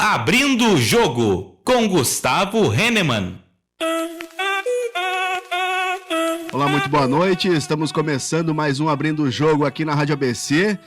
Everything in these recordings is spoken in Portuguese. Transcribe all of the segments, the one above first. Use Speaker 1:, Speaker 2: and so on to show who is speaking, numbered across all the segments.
Speaker 1: Abrindo o Jogo, com Gustavo Hennemann.
Speaker 2: Olá, muito boa noite. Estamos começando mais um Abrindo o Jogo aqui na Rádio ABC.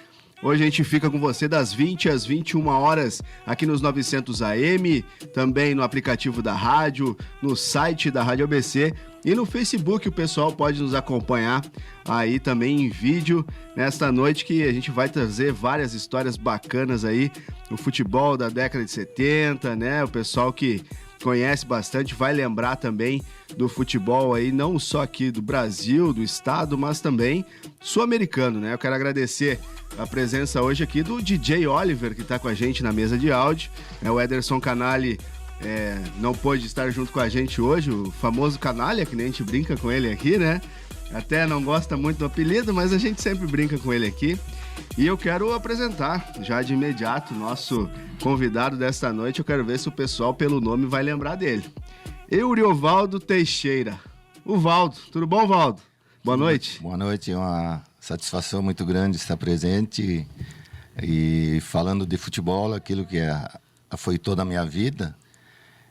Speaker 2: Hoje a gente fica com você das 20 às 21 horas aqui nos 900 AM, também no aplicativo da rádio, no site da Rádio ABC e no Facebook o pessoal pode nos acompanhar aí também em vídeo nesta noite que a gente vai trazer várias histórias bacanas aí no futebol da década de 70, né? O pessoal que conhece bastante vai lembrar também do futebol aí, não só aqui do Brasil, do estado, mas também sul-americano, né? Eu quero agradecer a presença hoje aqui do DJ Oliver, que está com a gente na mesa de áudio. O Ederson Canali não pôde estar junto com a gente hoje, o famoso Canalha, que nem a gente brinca com ele aqui, né? Até não gosta muito do apelido, mas a gente sempre brinca com ele aqui. E eu quero apresentar já de imediato o nosso convidado desta noite. Eu quero ver se o pessoal pelo nome vai lembrar dele. Eurivaldo Teixeira. O Valdo. Tudo bom, Valdo? Boa noite.
Speaker 3: Boa noite. É uma satisfação muito grande estar presente e falando de futebol, aquilo que foi toda a minha vida.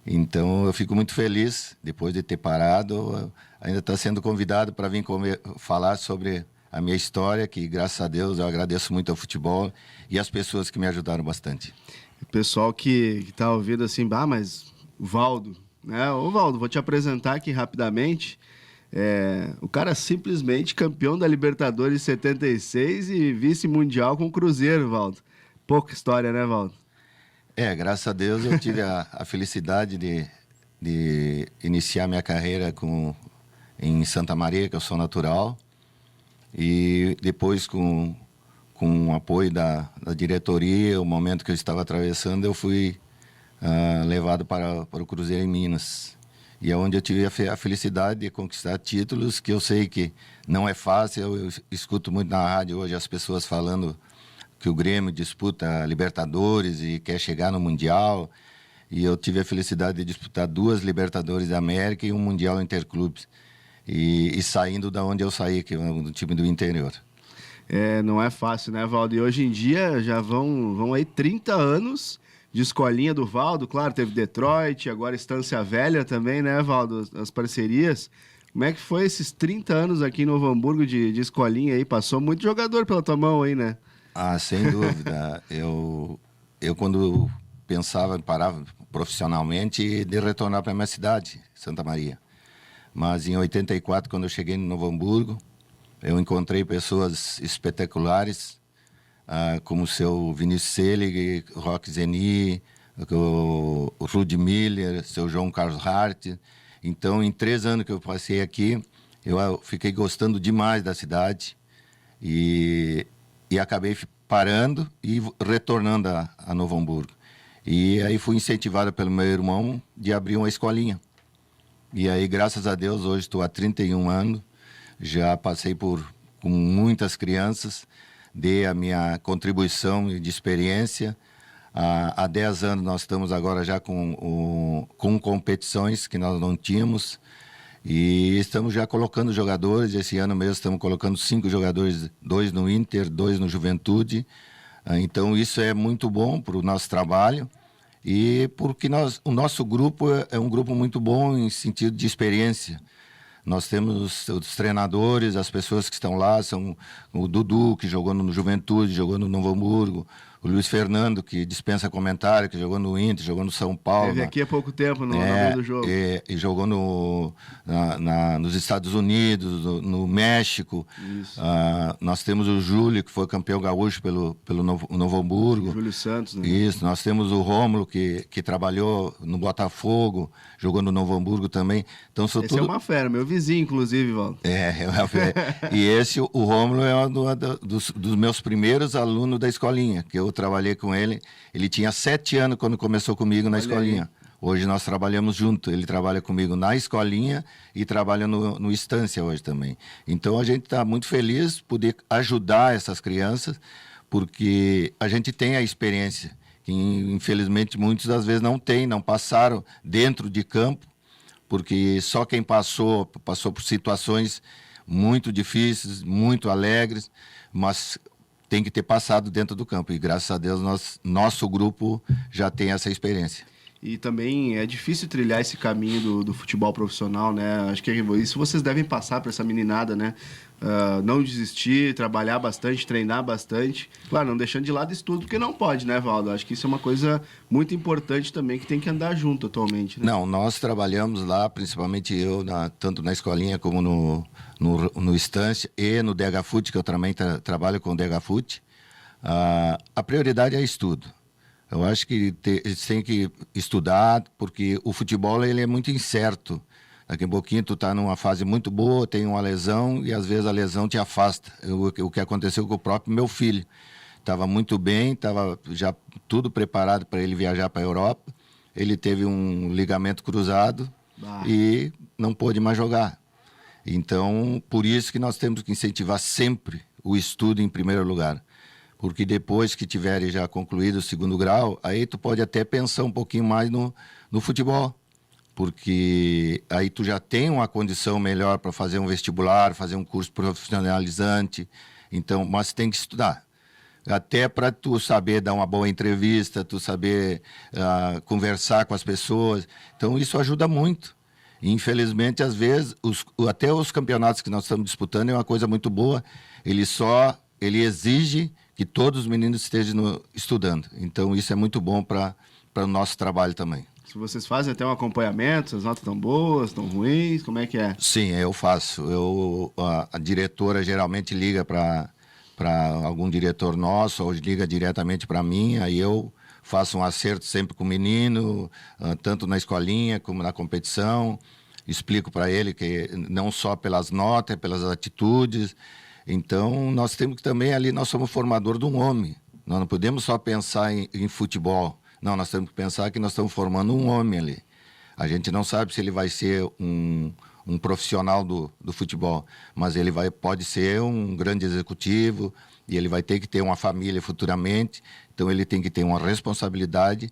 Speaker 3: Então eu fico muito feliz, depois de ter parado, ainda estar sendo convidado para vir falar sobre a minha história, que graças a Deus eu agradeço muito ao futebol e às pessoas que me ajudaram bastante.
Speaker 2: O pessoal que está ouvindo assim, mas Valdo, né? Ô Valdo, vou te apresentar aqui rapidamente. O cara simplesmente campeão da Libertadores 76 e vice-mundial com o Cruzeiro, Valdo. Pouca história, né, Valdo?
Speaker 3: Graças a Deus eu tive a felicidade de iniciar minha carreira em Santa Maria, que eu sou natural. E depois, com o apoio da diretoria, o momento que eu estava atravessando, eu fui levado para o Cruzeiro em Minas. E é onde eu tive a felicidade de conquistar títulos, que eu sei que não é fácil. Eu escuto muito na rádio hoje as pessoas falando que o Grêmio disputa Libertadores e quer chegar no Mundial. E eu tive a felicidade de disputar 2 Libertadores da América e um Mundial Interclubes. E saindo da onde eu saí, que é um time do interior.
Speaker 2: Não é fácil, né, Valdo? E hoje em dia já vão aí 30 anos de escolinha do Valdo. Claro, teve Detroit, agora Estância Velha também, né, Valdo? As parcerias. Como é que foi esses 30 anos aqui em Novo Hamburgo de escolinha aí? Passou muito jogador pela tua mão aí, né?
Speaker 3: Sem dúvida. Eu quando pensava, parava profissionalmente de retornar para a minha cidade, Santa Maria. Mas em 84, quando eu cheguei no Novo Hamburgo, eu encontrei pessoas espetaculares, como o seu Vinícius Selig, Roque Zeni, o Rudy Miller, o seu João Carlos Hart. Então, em 3 anos que eu passei aqui, eu fiquei gostando demais da cidade e acabei parando e retornando a Novo Hamburgo. E aí fui incentivado pelo meu irmão de abrir uma escolinha. E aí, graças a Deus, hoje estou há 31 anos, já passei com muitas crianças, dei a minha contribuição de experiência. Há 10 anos nós estamos agora já com competições que nós não tínhamos e estamos já colocando jogadores. Esse ano mesmo estamos colocando 5 jogadores, 2 no Inter, 2 no Juventude. Então isso é muito bom para o nosso trabalho. E porque o nosso grupo é um grupo muito bom em sentido de experiência. Nós temos os treinadores, as pessoas que estão lá, são o Dudu, que jogou no Juventude, jogou no Novo Hamburgo, o Luiz Fernando, que dispensa comentário, que jogou no Inter, jogou no São Paulo.
Speaker 2: Teve aqui há pouco tempo no meio do jogo.
Speaker 3: E jogou nos Estados Unidos, no México. Nós temos o Júlio, que foi campeão gaúcho pelo Novo Hamburgo.
Speaker 2: Júlio Santos, né?
Speaker 3: Isso, nós temos o Rômulo, que trabalhou no Botafogo, jogou no Novo Hamburgo também. Então,
Speaker 2: Esse é uma fera, meu vizinho, inclusive, Valdo.
Speaker 3: E esse, o Rômulo, é um dos meus primeiros alunos da escolinha, que eu trabalhei com ele. Ele tinha 7 anos quando começou comigo na escolinha. Aí. Hoje nós trabalhamos junto. Ele trabalha comigo na escolinha e trabalha no Estância hoje também. Então a gente está muito feliz de poder ajudar essas crianças, porque a gente tem a experiência, que infelizmente muitas das vezes não passaram dentro de campo, porque só quem passou por situações muito difíceis, muito alegres, mas tem que ter passado dentro do campo. E graças a Deus, nosso grupo já tem essa experiência.
Speaker 2: E também é difícil trilhar esse caminho do futebol profissional, né? Acho que isso vocês devem passar para essa meninada, né? Não desistir, trabalhar bastante, treinar bastante. Claro, não deixando de lado estudo, porque não pode, né, Valdo? Acho que isso é uma coisa muito importante também, que tem que andar junto atualmente, né?
Speaker 3: Não, nós trabalhamos lá, principalmente eu, tanto na escolinha como no Estância e no DH Fute, que eu também trabalho com o DH Fute. A prioridade é estudo. Eu acho que eles têm que estudar, porque o futebol ele é muito incerto. Daqui a pouquinho tu está numa fase muito boa, tem uma lesão e às vezes a lesão te afasta. O que aconteceu com o próprio meu filho. Estava muito bem, estava já tudo preparado para ele viajar para a Europa. Ele teve um ligamento cruzado e não pôde mais jogar. Então, por isso que nós temos que incentivar sempre o estudo em primeiro lugar. Porque depois que tiverem já concluído o 2º grau, aí tu pode até pensar um pouquinho mais no futebol. Porque aí tu já tem uma condição melhor para fazer um vestibular, fazer um curso profissionalizante. Então, mas tem que estudar. Até para tu saber dar uma boa entrevista, tu saber conversar com as pessoas. Então, isso ajuda muito. E, infelizmente, às vezes, até os campeonatos que nós estamos disputando é uma coisa muito boa. Ele exige que todos os meninos estejam estudando. Então, isso é muito bom para o nosso trabalho também.
Speaker 2: Se vocês fazem até um acompanhamento, as notas estão boas, estão ruins, como é que é?
Speaker 3: Sim, eu faço. A diretora geralmente liga para algum diretor nosso, ou liga diretamente para mim, aí eu faço um acerto sempre com o menino, tanto na escolinha como na competição. Explico para ele que não só pelas notas, pelas atitudes. Então, nós temos que também ali, nós somos formador de um homem. Nós não podemos só pensar em futebol. Não, nós temos que pensar que nós estamos formando um homem ali. A gente não sabe se ele vai ser um profissional do futebol, mas ele pode ser um grande executivo e ele vai ter que ter uma família futuramente. Então, ele tem que ter uma responsabilidade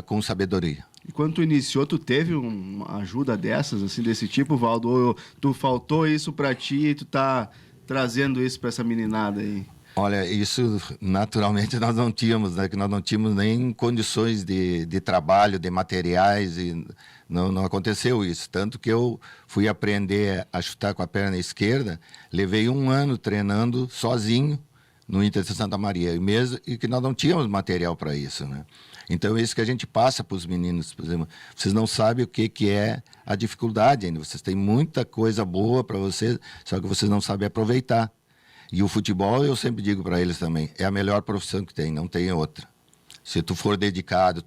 Speaker 3: com sabedoria.
Speaker 2: E quando tu iniciou, tu teve uma ajuda dessas, assim, desse tipo, Valdo? Ou tu faltou isso para ti e tu tá trazendo isso para essa meninada aí?
Speaker 3: Olha, isso naturalmente nós não tínhamos, né? Que nós não tínhamos nem condições de trabalho, de materiais, e não aconteceu isso. Tanto que eu fui aprender a chutar com a perna esquerda, levei 1 ano treinando sozinho no Inter de Santa Maria, e que nós não tínhamos material para isso, né? Então, é isso que a gente passa para os meninos. Por exemplo, vocês não sabem o que é a dificuldade ainda. Vocês têm muita coisa boa para vocês, só que vocês não sabem aproveitar. E o futebol, eu sempre digo para eles também, é a melhor profissão que tem, não tem outra. Se tu for dedicado,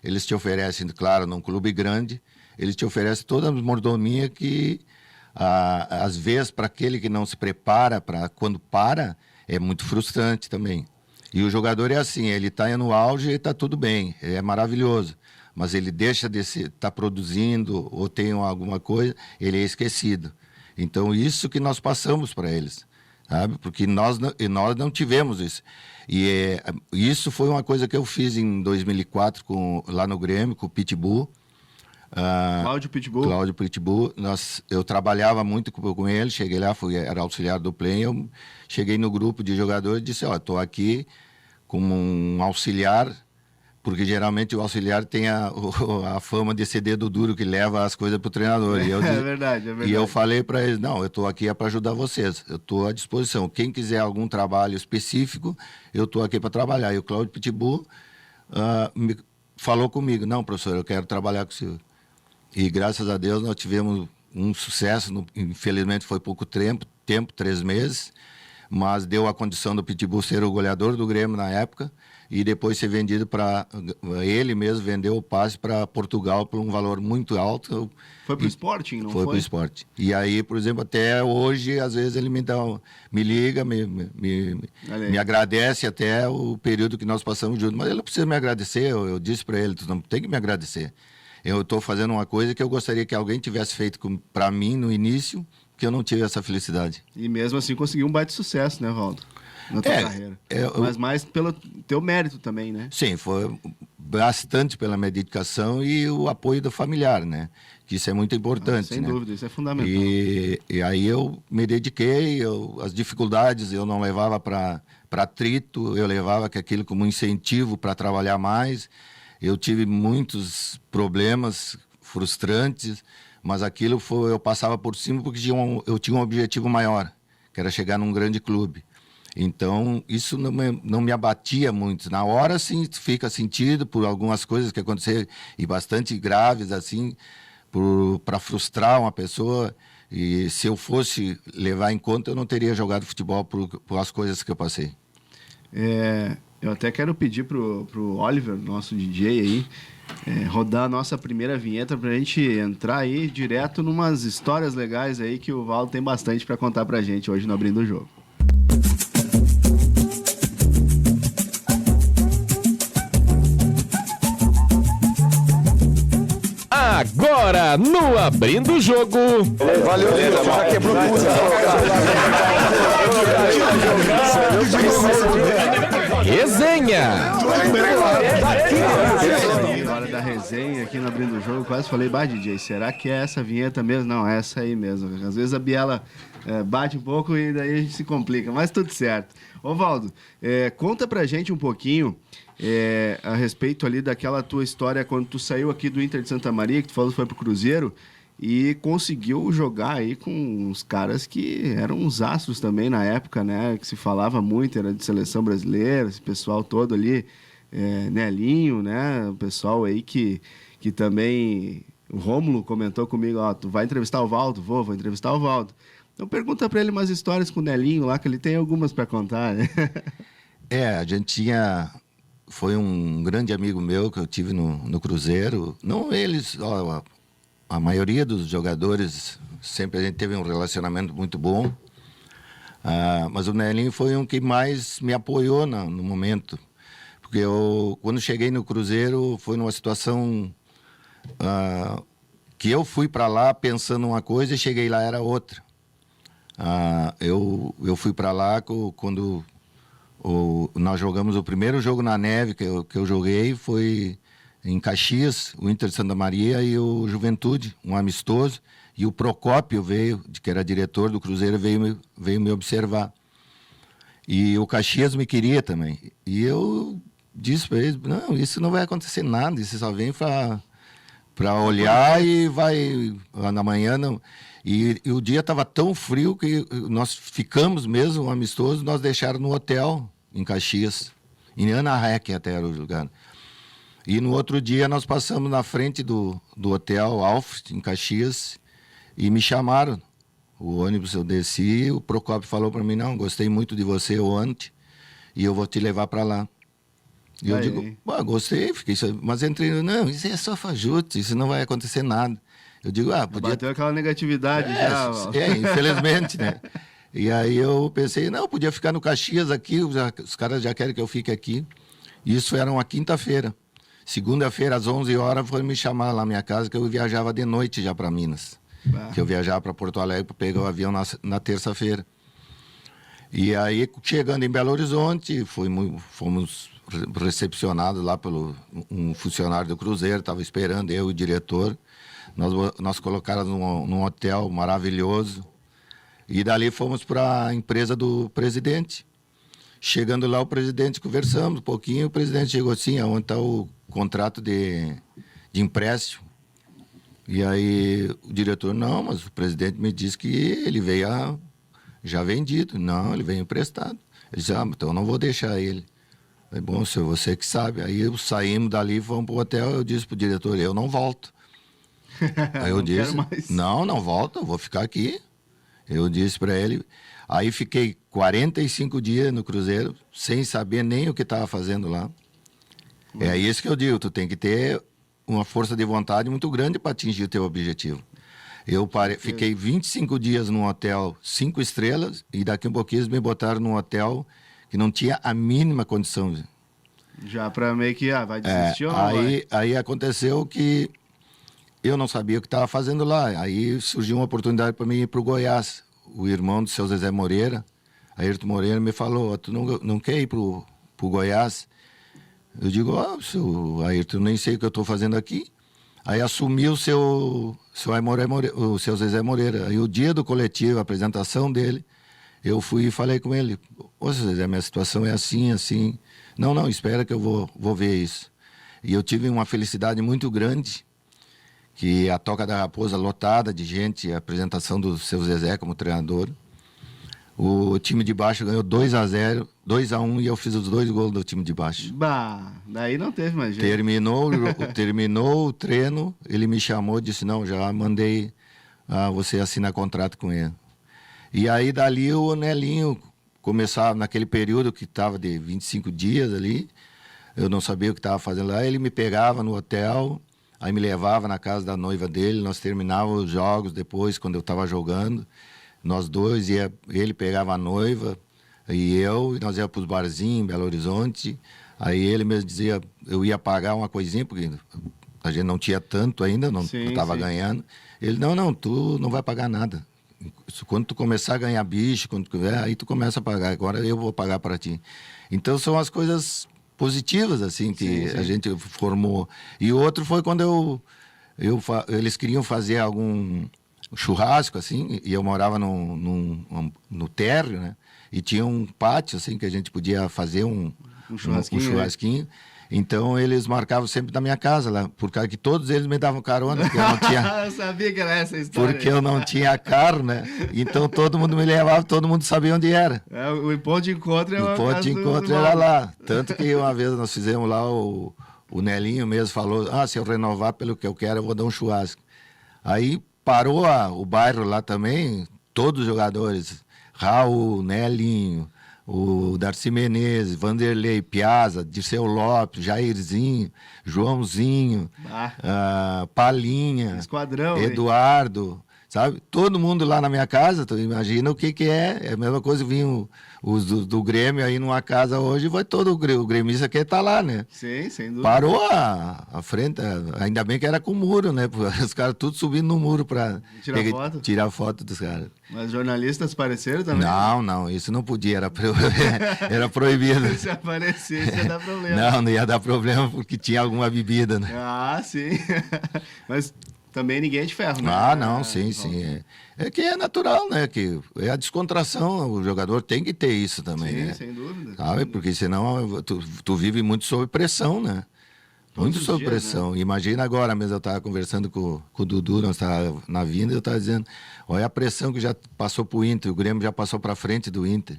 Speaker 3: eles te oferecem, claro, num clube grande, eles te oferecem toda a mordomia que, às vezes, para aquele que não se prepara, quando para, é muito frustrante também. E o jogador é assim, ele está no auge e está tudo bem, é maravilhoso. Mas ele deixa de estar produzindo ou tem alguma coisa, ele é esquecido. Então, isso que nós passamos para eles, sabe? Porque nós não tivemos isso. E isso foi uma coisa que eu fiz em 2004 lá no Grêmio, com o Pitbull.
Speaker 2: Cláudio Pitbull.
Speaker 3: Cláudio Pitbull. Eu trabalhava muito com ele, cheguei lá, era auxiliar do Play, eu cheguei no grupo de jogadores e disse, estou aqui como um auxiliar, porque geralmente o auxiliar tem a fama de ser dedo duro, que leva as coisas para o treinador.
Speaker 2: É verdade.
Speaker 3: E eu falei para eles, não, eu estou aqui para ajudar vocês, eu estou à disposição. Quem quiser algum trabalho específico, eu estou aqui para trabalhar. E o Cláudio Pitbull falou comigo, não, professor, eu quero trabalhar com o senhor. E graças a Deus nós tivemos um sucesso, infelizmente foi pouco tempo, 3 meses, mas deu a condição do Pitbull ser o goleador do Grêmio na época e depois ser vendido para... Ele mesmo vendeu o passe para Portugal por um valor muito alto.
Speaker 2: Foi para o Sporting, não foi?
Speaker 3: Foi para o Sporting. E aí, por exemplo, até hoje, às vezes ele me liga, me agradece até o período que nós passamos juntos. Mas ele não precisa me agradecer, eu disse para ele, tu não tem que me agradecer. Eu estou fazendo uma coisa que eu gostaria que alguém tivesse feito para mim no início, que eu não tive essa felicidade.
Speaker 2: E mesmo assim conseguiu um baita sucesso, né, Valdo? Na tua carreira. Mas mais pelo teu mérito também, né?
Speaker 3: Sim, foi bastante pela minha dedicação e o apoio do familiar, né? Que isso é muito importante,
Speaker 2: sem
Speaker 3: né?
Speaker 2: dúvida, isso é fundamental.
Speaker 3: E aí eu me dediquei, as dificuldades eu não levava para para atrito, eu levava aquilo como incentivo para trabalhar mais. Eu tive muitos problemas frustrantes, mas aquilo eu passava por cima porque eu tinha um objetivo maior, que era chegar num grande clube. Então, isso não me abatia muito. Na hora, sim, fica sentido por algumas coisas que aconteceram, e bastante graves, assim, para frustrar uma pessoa. E se eu fosse levar em conta, eu não teria jogado futebol por as coisas que eu passei.
Speaker 2: Eu até quero pedir pro Oliver, nosso DJ aí, rodar a nossa primeira vinheta pra gente entrar aí direto numas histórias legais aí que o Valdo tem bastante para contar pra gente hoje no Abrindo o Jogo.
Speaker 4: Agora, no Abrindo o Jogo.
Speaker 5: Valeu, já quebrou tudo.
Speaker 4: Resenha.
Speaker 2: Hora da resenha aqui no Abrindo o Jogo. Quase falei, DJ, será que é essa vinheta mesmo? Não, é essa aí mesmo. Às vezes a biela bate um pouco e daí a gente se complica, mas tudo certo. Ô, Valdo, conta pra gente um pouquinho a respeito ali daquela tua história quando tu saiu aqui do Inter de Santa Maria, que tu falou que foi pro Cruzeiro, e conseguiu jogar aí com os caras que eram uns astros também na época, né? Que se falava muito, era de seleção brasileira, esse pessoal todo ali, Nelinho, né? O pessoal aí que também... O Rômulo comentou comigo, ó, tu vai entrevistar o Valdo? Vou entrevistar o Valdo. Então pergunta pra ele umas histórias com o Nelinho lá, que ele tem algumas pra contar, né?
Speaker 3: A gente tinha... Foi um grande amigo meu que eu tive no Cruzeiro. Não eles, a maioria dos jogadores, sempre a gente teve um relacionamento muito bom. Mas o Nelinho foi um que mais me apoiou no momento. Porque quando cheguei no Cruzeiro, foi numa situação que eu fui para lá pensando uma coisa e cheguei lá era outra. Eu fui para lá quando... nós jogamos o primeiro jogo na neve que eu joguei, foi em Caxias, o Inter de Santa Maria e o Juventude, um amistoso, e o Procópio veio, que era diretor do Cruzeiro, veio me observar. E o Caxias me queria também. E eu disse para eles, não, isso não vai acontecer nada, isso só vem para olhar e vai na manhã não. E o dia estava tão frio que nós ficamos mesmo amistosos, nós deixaram no hotel em Caxias, em Anaheim até era o lugar. E no outro dia nós passamos na frente do hotel Alfred, em Caxias, e me chamaram. O ônibus eu desci, o Procópio falou para mim, não, gostei muito de você ontem, e eu vou te levar para lá. E eu digo, gostei, fiquei... Mas entrei, não, isso é só fajute, isso não vai acontecer nada. Eu digo, podia...
Speaker 2: Bateu aquela negatividade já.
Speaker 3: Infelizmente, né? E aí eu pensei, não, podia ficar no Caxias aqui, os caras já querem que eu fique aqui. Isso era uma quinta-feira. Segunda-feira, às 11 horas, foram me chamar lá na minha casa, que eu viajava de noite já para Minas. Que eu viajava para Porto Alegre para pegar o avião na terça-feira. E aí, chegando em Belo Horizonte, fomos recepcionados lá pelo um funcionário do Cruzeiro, estava esperando eu e o diretor. Nós colocamos num hotel maravilhoso e dali fomos para a empresa do presidente. Chegando lá, o presidente, conversamos um pouquinho, o presidente chegou assim, onde está o contrato de empréstimo? E aí o diretor, não, mas o presidente me disse que ele veio já vendido. Não, ele veio emprestado. Ele disse, então eu não vou deixar ele. É bom, senhor, você que sabe. Aí saímos dali, fomos para o hotel, eu disse para o diretor, eu não volto. Aí eu disse, não volto, eu vou ficar aqui. Eu disse para ele, aí fiquei 45 dias no Cruzeiro, sem saber nem o que estava fazendo lá. É isso que eu digo, tu tem que ter uma força de vontade muito grande para atingir o teu objetivo. Eu fiquei 25 dias num hotel 5 estrelas e daqui a pouquinho me botaram num hotel que não tinha a mínima condição.
Speaker 2: Já para meio que, vai desistir ou não
Speaker 3: aí aconteceu que eu não sabia o que estava fazendo lá. Aí surgiu uma oportunidade para mim ir para o Goiás. O irmão do seu Zezé Moreira, Ayrton Moreira, me falou, tu não quer ir para o Goiás? Eu digo, seu Ayrton, nem sei o que eu estou fazendo aqui. Aí assumiu o seu Zezé Moreira. Aí o dia do coletivo, a apresentação dele, eu fui e falei com ele, ô Zezé, minha situação é assim, assim. Não, espera que eu vou ver isso. E eu tive uma felicidade muito grande, que a Toca da Raposa lotada de gente, a apresentação do seu Zezé como treinador. O time de baixo ganhou 2-0, 2-1 e eu fiz os 2 gols do time de baixo.
Speaker 2: Bah, daí não teve mais jeito.
Speaker 3: Terminou o treino, ele me chamou e disse, não, já mandei você assinar contrato com ele. E aí dali o Nelinho começava, naquele período que estava de 25 dias ali, eu não sabia o que estava fazendo lá, ele me pegava no hotel, aí me levava na casa da noiva dele, nós terminávamos os jogos depois, quando eu estava jogando, nós dois, ele pegava a noiva e nós íamos para os barzinhos em Belo Horizonte, aí ele mesmo dizia, eu ia pagar uma coisinha, porque a gente não tinha tanto ainda, não estava ganhando. Ele, não, tu não vai pagar nada. Quando tu começar a ganhar bicho, aí tu começa a pagar, agora eu vou pagar para ti. Então são as coisas positivas, assim, que a gente formou. E outro foi quando eles queriam fazer algum churrasco, assim, e eu morava no térreo, né? E tinha um pátio, assim, que a gente podia fazer um churrasquinho. Então, eles marcavam sempre da minha casa lá, por causa que todos eles me davam carona, porque eu não tinha...
Speaker 2: Eu sabia que era essa a história.
Speaker 3: Porque eu não tinha carro, né? Então, todo mundo me levava, todo mundo sabia onde era.
Speaker 2: O ponto de encontro
Speaker 3: O ponto de encontro era lá. Tanto que uma vez nós fizemos lá, o Nelinho mesmo falou, se eu renovar pelo que eu quero, eu vou dar um churrasco. Aí parou o bairro lá também, todos os jogadores, Raul, Nelinho, o Darcy Menezes, Vanderlei, Piazza, Dirceu Lopes, Jairzinho, Joãozinho, Palinha,
Speaker 2: Esquadrão,
Speaker 3: Eduardo, sabe? Todo mundo lá na minha casa, tu imagina o que é. É a mesma coisa, vinham os do Grêmio aí numa casa hoje, vai todo o gremista quer estar lá, né?
Speaker 2: Sim, sem dúvida.
Speaker 3: Parou a frente, ainda bem que era com muro, né? Os caras tudo subindo no muro para tirar foto dos caras.
Speaker 2: Mas jornalistas apareceram também?
Speaker 3: Não, isso não podia, era proibido.
Speaker 2: Se aparecesse ia dar problema.
Speaker 3: Não ia dar problema porque tinha alguma bebida, né?
Speaker 2: Sim. Mas também ninguém é de ferro, né?
Speaker 3: Não, sim. É que é natural, né? Que é a descontração, o jogador tem que ter isso também,
Speaker 2: sim,
Speaker 3: né?
Speaker 2: Sem dúvida.
Speaker 3: Sabe? Porque senão tu vive muito sob pressão, né? Muito sob pressão. Né? Imagina agora mesmo, eu estava conversando com o Dudu, nós estávamos na vinda, eu estava dizendo, olha a pressão que já passou para o Inter, o Grêmio já passou para frente do Inter.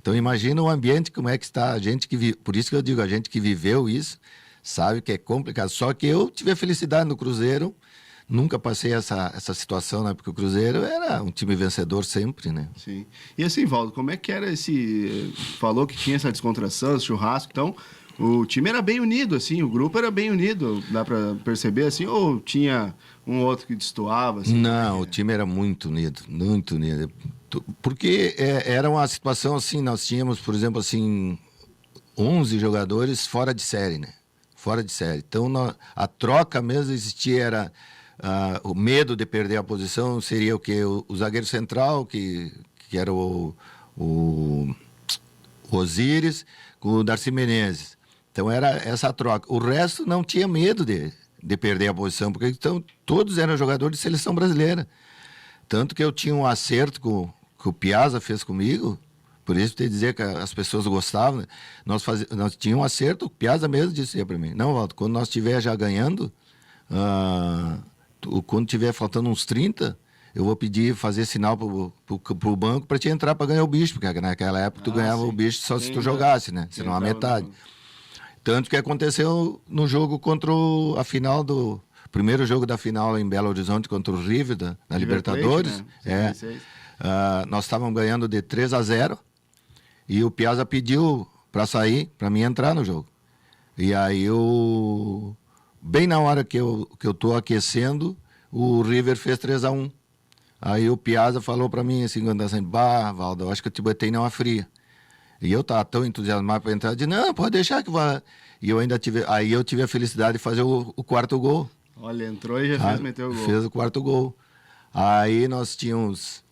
Speaker 3: Então imagina o ambiente, como é que está, a gente por isso que eu digo, a gente que viveu isso, sabe que é complicado. Só que eu tive a felicidade no Cruzeiro, nunca passei essa situação, né? Porque o Cruzeiro era um time vencedor sempre, né?
Speaker 2: Sim. E assim, Valdo, como é que era falou que tinha essa descontração, esse churrasco, então... O time era bem unido, assim, o grupo era bem unido, dá para perceber, assim, ou tinha um outro que destoava? Assim,
Speaker 3: não, o time era muito unido, porque era uma situação assim, nós tínhamos, por exemplo, assim, 11 jogadores fora de série, né? Fora de série. Então, a troca mesmo existia, era o medo de perder a posição, seria o quê? O zagueiro central, que era o Osíris, com o Darcy Menezes. Então era essa troca. O resto não tinha medo de perder a posição, porque então, todos eram jogadores de seleção brasileira. Tanto que eu tinha um acerto que o Piazza fez comigo, por isso te dizer que as pessoas gostavam. Né? Nós tínhamos um acerto, o Piazza mesmo disse para mim, não, Walter, quando nós estiver já ganhando, quando tiver faltando uns 30, eu vou pedir, fazer sinal pro banco para te entrar para ganhar o bicho, porque naquela época tu ganhava o bicho só se tu jogasse, né? Senão a metade. Tanto que aconteceu no jogo contra a final primeiro jogo da final em Belo Horizonte contra o River na Libertadores. Plate, né? Nós estávamos ganhando de 3-0 e o Piazza pediu para sair, para mim entrar no jogo. E aí bem na hora que eu tô aquecendo, o River fez 3-1. Aí o Piazza falou para mim assim, quando assim, Valdo, eu acho que eu te botei numa fria. E eu estava tão entusiasmado para entrar, eu disse, não, pode deixar que vai. E eu ainda tive a felicidade de fazer o quarto gol.
Speaker 2: Olha, entrou e já meteu o gol.
Speaker 3: Fez o quarto gol. Aí nós tínhamos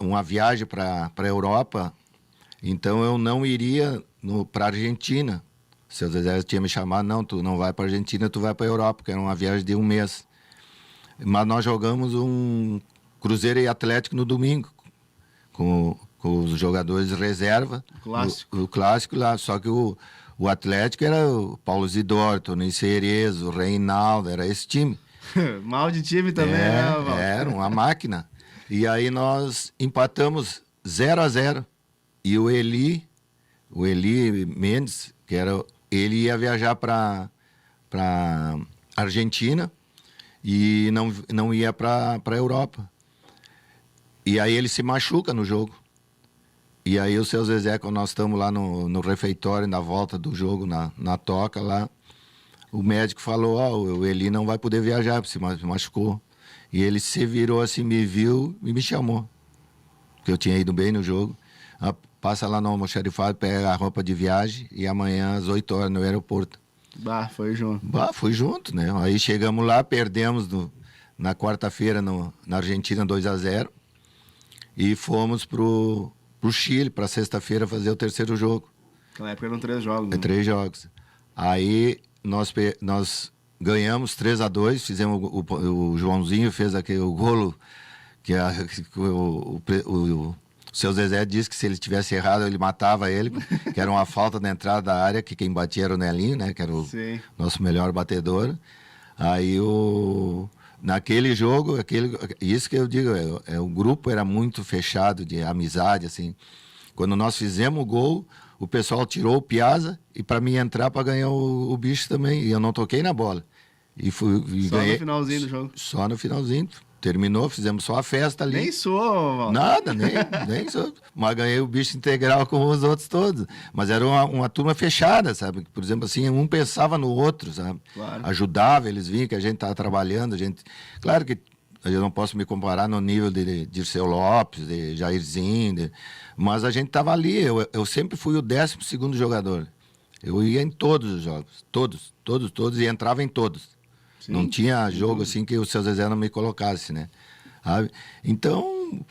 Speaker 3: uma viagem para a Europa, então eu não iria para a Argentina. O seu Zezé tinha me chamado, não, tu não vai para a Argentina, tu vai para a Europa, porque era uma viagem de 1 mês. Mas nós jogamos um Cruzeiro e Atlético no domingo, com com os jogadores de reserva.
Speaker 2: Clássico.
Speaker 3: O clássico lá, só que o Atlético era o Paulo Zidoro, Toninho Cerezo, o Reinaldo, era esse time.
Speaker 2: Mal de time também, né, Valdo?
Speaker 3: Era uma máquina. E aí nós empatamos 0-0. E o Eli Mendes, ele ia viajar para Argentina e não ia para a Europa. E aí ele se machuca no jogo. E aí o seu Zezé, quando nós estamos lá no refeitório, na volta do jogo, na toca lá, o médico falou, o Eli não vai poder viajar, porque se machucou. E ele se virou assim, me viu e me chamou. Porque eu tinha ido bem no jogo. Passa lá no almoxarifado, pega a roupa de viagem e amanhã às 8 horas no aeroporto.
Speaker 2: Foi junto.
Speaker 3: Fui junto, né? Aí chegamos lá, perdemos na quarta-feira na Argentina 2-0 e fomos pro Chile para sexta-feira fazer o terceiro jogo.
Speaker 2: Naquela época eram 3 jogos. Né?
Speaker 3: 3 jogos. Aí nós ganhamos 3-2, fizemos o Joãozinho fez aquele o golo que o seu Zezé disse que se ele tivesse errado ele matava ele, que era uma falta na entrada da área, que quem batia era o Nelinho, né, que era o nosso melhor batedor. Aí naquele jogo, isso que eu digo, o grupo era muito fechado de amizade, assim. Quando nós fizemos o gol, o pessoal tirou o Piazza e para mim entrar para ganhar o bicho também, e eu não toquei na bola. E ganhei.
Speaker 2: No finalzinho do jogo.
Speaker 3: Só no finalzinho. Terminou, fizemos só a festa ali.
Speaker 2: Nem soou, Valdo.
Speaker 3: Nada, nem soou. Mas ganhei o bicho integral com os outros todos. Mas era uma turma fechada, sabe? Por exemplo, assim, um pensava no outro, sabe?
Speaker 2: Claro.
Speaker 3: Ajudava, eles vinham que a gente estava trabalhando. Claro que eu não posso me comparar no nível de Dirceu Lopes, de Jairzinho, mas a gente estava ali. Eu sempre fui o 12º jogador. Eu ia em todos os jogos. Todos, e entrava em todos. Sim, não tinha jogo assim que o seu Zezé não me colocasse, né? Sabe? Então,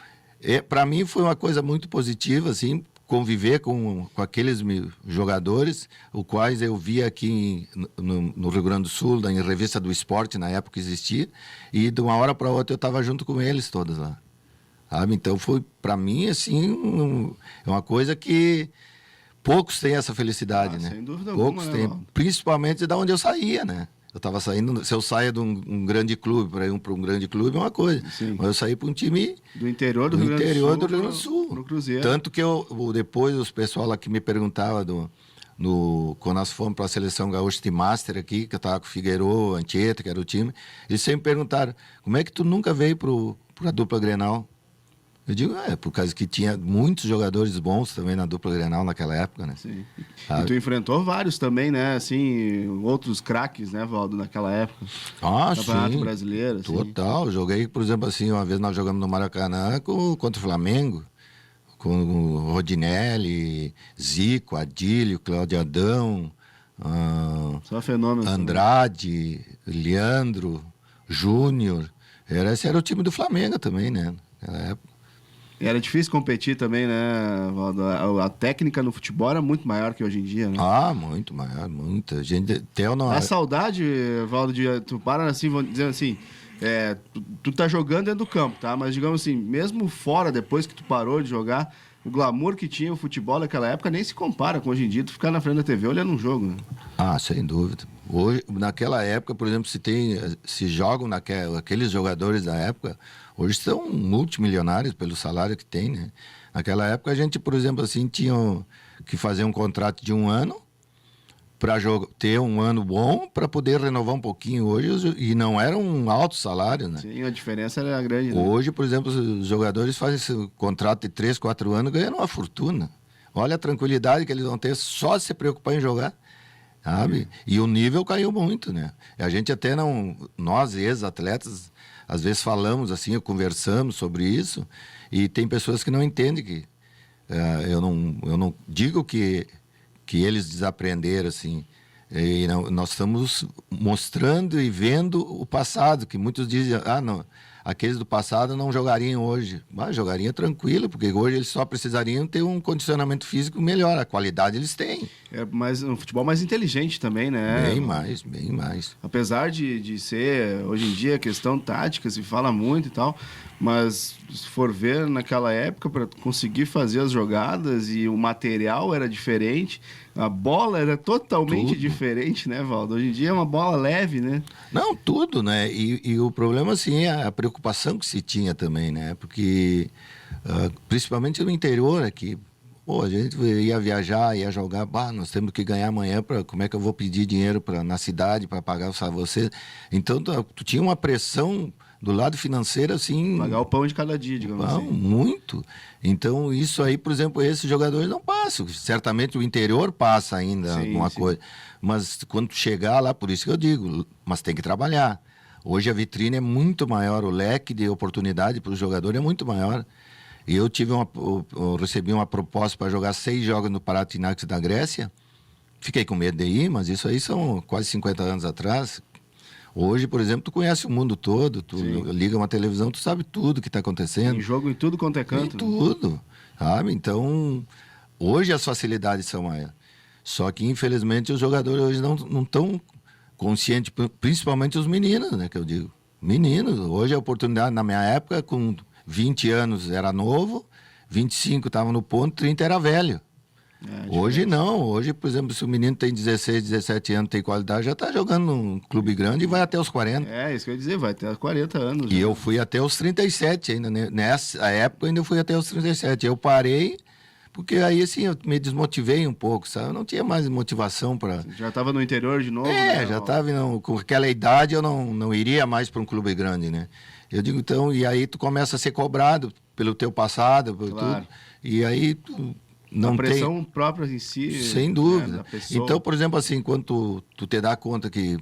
Speaker 3: para mim foi uma coisa muito positiva, assim, conviver com aqueles jogadores, os quais eu via aqui no Rio Grande do Sul, em Revista do Esporte, na época que existia, e de uma hora para outra eu estava junto com eles todos lá. Sabe? Então foi, para mim, assim, é uma coisa que poucos têm essa felicidade, né?
Speaker 2: Sem dúvida
Speaker 3: poucos
Speaker 2: alguma,
Speaker 3: têm,
Speaker 2: né,
Speaker 3: principalmente da onde eu saía, né? Eu estava saindo, se eu saia de um grande clube para ir para um grande clube é uma coisa.
Speaker 2: Sim.
Speaker 3: Mas eu saí para um time
Speaker 2: do interior do Rio Grande do Sul. No Cruzeiro.
Speaker 3: Tanto que depois os pessoal aqui me perguntava quando nós fomos para a seleção gaúcha de Master aqui, que eu estava com o Figueiredo, Anchieta, que era o time, eles sempre perguntaram, como é que tu nunca veio para a dupla Grenal? Eu digo, por causa que tinha muitos jogadores bons também na dupla Grenal naquela época, né?
Speaker 2: Sim. E tu enfrentou vários também, né? Assim, outros craques, né, Valdo, naquela época. Campeonato Brasileiro. Assim.
Speaker 3: Total. Joguei, por exemplo, assim, uma vez nós jogamos no Maracanã contra o Flamengo, com o Rodinelli, Zico, Adílio, Cláudio Adão,
Speaker 2: só fenômeno.
Speaker 3: Andrade, Leandro, Júnior. Esse era o time do Flamengo também, né? Naquela época.
Speaker 2: E era difícil competir também, né, Valdo? A técnica no futebol era muito maior que hoje em dia, né?
Speaker 3: Muito maior, muita gente.
Speaker 2: A saudade, Valdo, tu para assim, vou dizer assim, tu tá jogando dentro do campo, tá? Mas digamos assim, mesmo fora, depois que tu parou de jogar, o glamour que tinha o futebol naquela época nem se compara com hoje em dia, tu ficar na frente da TV olhando um jogo, né?
Speaker 3: Sem dúvida. Hoje, naquela época, por exemplo, se jogam aqueles jogadores da época, hoje são multimilionários pelo salário que tem, né? Naquela época a gente, por exemplo, assim, tinha que fazer um contrato de 1 ano para ter um ano bom para poder renovar um pouquinho hoje, e não era um alto salário, né?
Speaker 2: Sim, a diferença era grande, né?
Speaker 3: Hoje, por exemplo, os jogadores fazem esse contrato de 3, 4 anos ganhando uma fortuna. Olha a tranquilidade que eles vão ter só se preocupar em jogar, sabe? E o nível caiu muito, né? A gente até nós ex-atletas, às vezes falamos assim, conversamos sobre isso, e tem pessoas que não entendem que eu não digo que eles desaprenderam, assim, nós estamos mostrando e vendo o passado, que muitos dizem, não, aqueles do passado não jogariam hoje. Mas jogariam tranquilo, porque hoje eles só precisariam ter um condicionamento físico melhor. A qualidade eles têm.
Speaker 2: É um futebol mais inteligente também, né?
Speaker 3: Bem mais.
Speaker 2: Apesar de ser, hoje em dia, questão tática, se fala muito e tal, mas se for ver naquela época, para conseguir fazer as jogadas e o material era diferente, a bola era totalmente diferente, né, Valdo? Hoje em dia é uma bola leve, né?
Speaker 3: Não, tudo, né? E o problema, assim, é a preocupação que se tinha também, né? Porque, principalmente no interior aqui, a gente ia viajar, ia jogar, nós temos que ganhar amanhã, como é que eu vou pedir dinheiro na cidade para pagar você? Então, tu tinha uma pressão do lado financeiro, assim...
Speaker 2: Pagar o pão de cada dia, digamos assim.
Speaker 3: Muito. Então, isso aí, por exemplo, esses jogadores não passam. Certamente o interior passa ainda alguma coisa. Mas quando tu chegar lá, por isso que eu digo, mas tem que trabalhar. Hoje a vitrine é muito maior, o leque de oportunidade para o jogador é muito maior. E eu recebi uma proposta para jogar 6 jogos no Panathinaikos da Grécia. Fiquei com medo de ir, mas isso aí são quase 50 anos atrás. Hoje, por exemplo, tu conhece o mundo todo, tu liga uma televisão, tu sabe tudo que está acontecendo.
Speaker 2: Tem jogo em tudo quanto é canto.
Speaker 3: Em tudo, sabe? Então, hoje as facilidades são maiores. Só que, infelizmente, os jogadores hoje não estão conscientes, principalmente os meninos, né, que eu digo. Meninos, hoje a oportunidade, na minha época, com 20 anos era novo, 25 estava no ponto, 30 era velho. Hoje não, hoje, por exemplo, se o menino tem 16, 17 anos, tem qualidade, já está jogando num clube grande e vai até os 40.
Speaker 2: Isso que eu ia dizer, vai até 40 anos.
Speaker 3: E eu fui até os 37 ainda, nessa época ainda eu fui até os 37. Eu parei, porque aí assim eu me desmotivei um pouco, sabe? Eu não tinha mais motivação para...
Speaker 2: Já estava no interior de novo? Né?
Speaker 3: Já estava, com aquela idade eu não iria mais para um clube grande, né? Eu digo, então, e aí tu começa a ser cobrado pelo teu passado, por tudo, e aí tu... Não
Speaker 2: a pressão própria em si.
Speaker 3: Sem dúvida. Então, por exemplo, assim, quando tu te dá conta que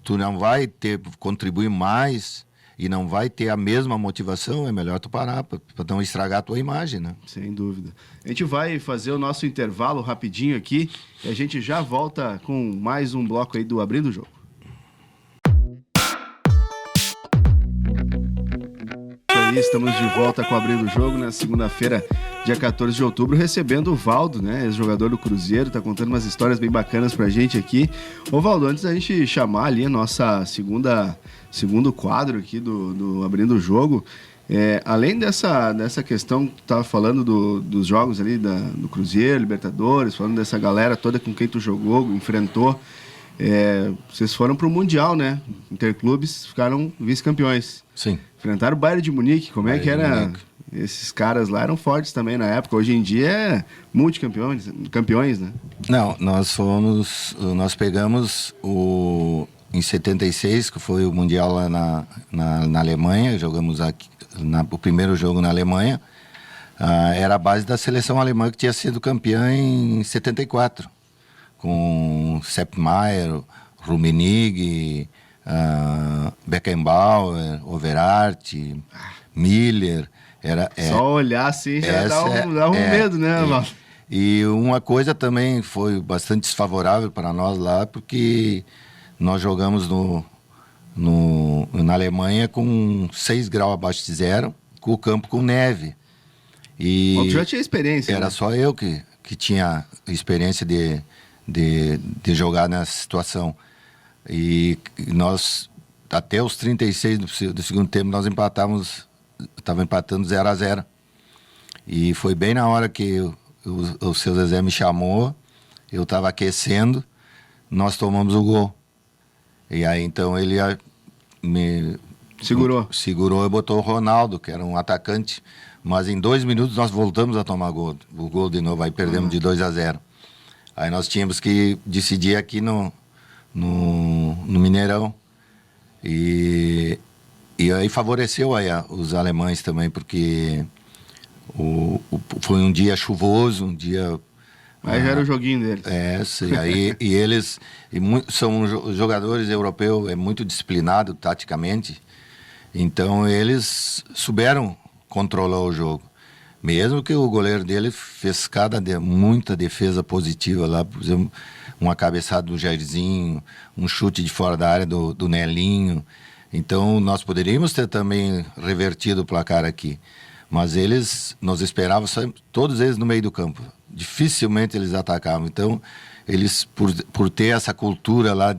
Speaker 3: tu não vai contribuir mais e não vai ter a mesma motivação, é melhor tu parar para não estragar a tua imagem, né?
Speaker 2: Sem dúvida. A gente vai fazer o nosso intervalo rapidinho aqui e a gente já volta com mais um bloco aí do Abrindo o Jogo. Estamos de volta com o Abrindo o Jogo na segunda-feira, dia 14 de outubro, recebendo o Valdo, né, ex-jogador do Cruzeiro, tá contando umas histórias bem bacanas pra gente aqui. Ô Valdo, antes da gente chamar ali a nossa segundo quadro aqui do Abrindo o Jogo, além dessa questão que tu tava falando dos jogos ali do Cruzeiro, Libertadores, falando dessa galera toda com quem tu jogou, enfrentou, vocês foram pro Mundial, né? Interclubes, ficaram vice-campeões.
Speaker 3: Sim.
Speaker 2: Enfrentaram o Bayern de Munique. Como é que era? Esses caras lá eram fortes também na época. Hoje em dia é multicampeões, né?
Speaker 3: Não, nós pegamos em 76, que foi o Mundial lá na Alemanha, jogamos aqui, o primeiro jogo na Alemanha, era a base da seleção alemã que tinha sido campeã em 74, com Sepp Maier, Rummenigge, Beckenbauer, Overath, Miller.
Speaker 2: Só olhar assim já dá um medo, né, Valdo?
Speaker 3: E uma coisa também foi bastante desfavorável para nós lá, porque nós jogamos na Alemanha com 6 graus abaixo de zero, com o campo com neve. E
Speaker 2: você já tinha experiência.
Speaker 3: Era, né? Só eu que tinha experiência de jogar nessa situação. E nós, até os 36 do segundo tempo, nós estávamos empatando 0-0. E foi bem na hora que o seu Zezé me chamou, eu estava aquecendo, nós tomamos o gol. E aí então ele me segurou e botou o Ronaldo, que era um atacante. Mas em 2 minutos nós voltamos a tomar o gol de novo, aí perdemos de 2-0. Aí nós tínhamos que decidir aqui no Mineirão. E aí favoreceu aí os alemães também, porque foi um dia chuvoso, um dia...
Speaker 2: Aí já era o joguinho deles.
Speaker 3: E eles são jogadores europeus, muito disciplinados taticamente, então eles souberam controlar o jogo. Mesmo que o goleiro dele fez muita defesa positiva lá, por exemplo, uma cabeçada do Jairzinho, um chute de fora da área do Nelinho. Então, nós poderíamos ter também revertido o placar aqui. Mas eles nos esperavam, todos eles no meio do campo. Dificilmente eles atacavam. Então, eles, por ter essa cultura lá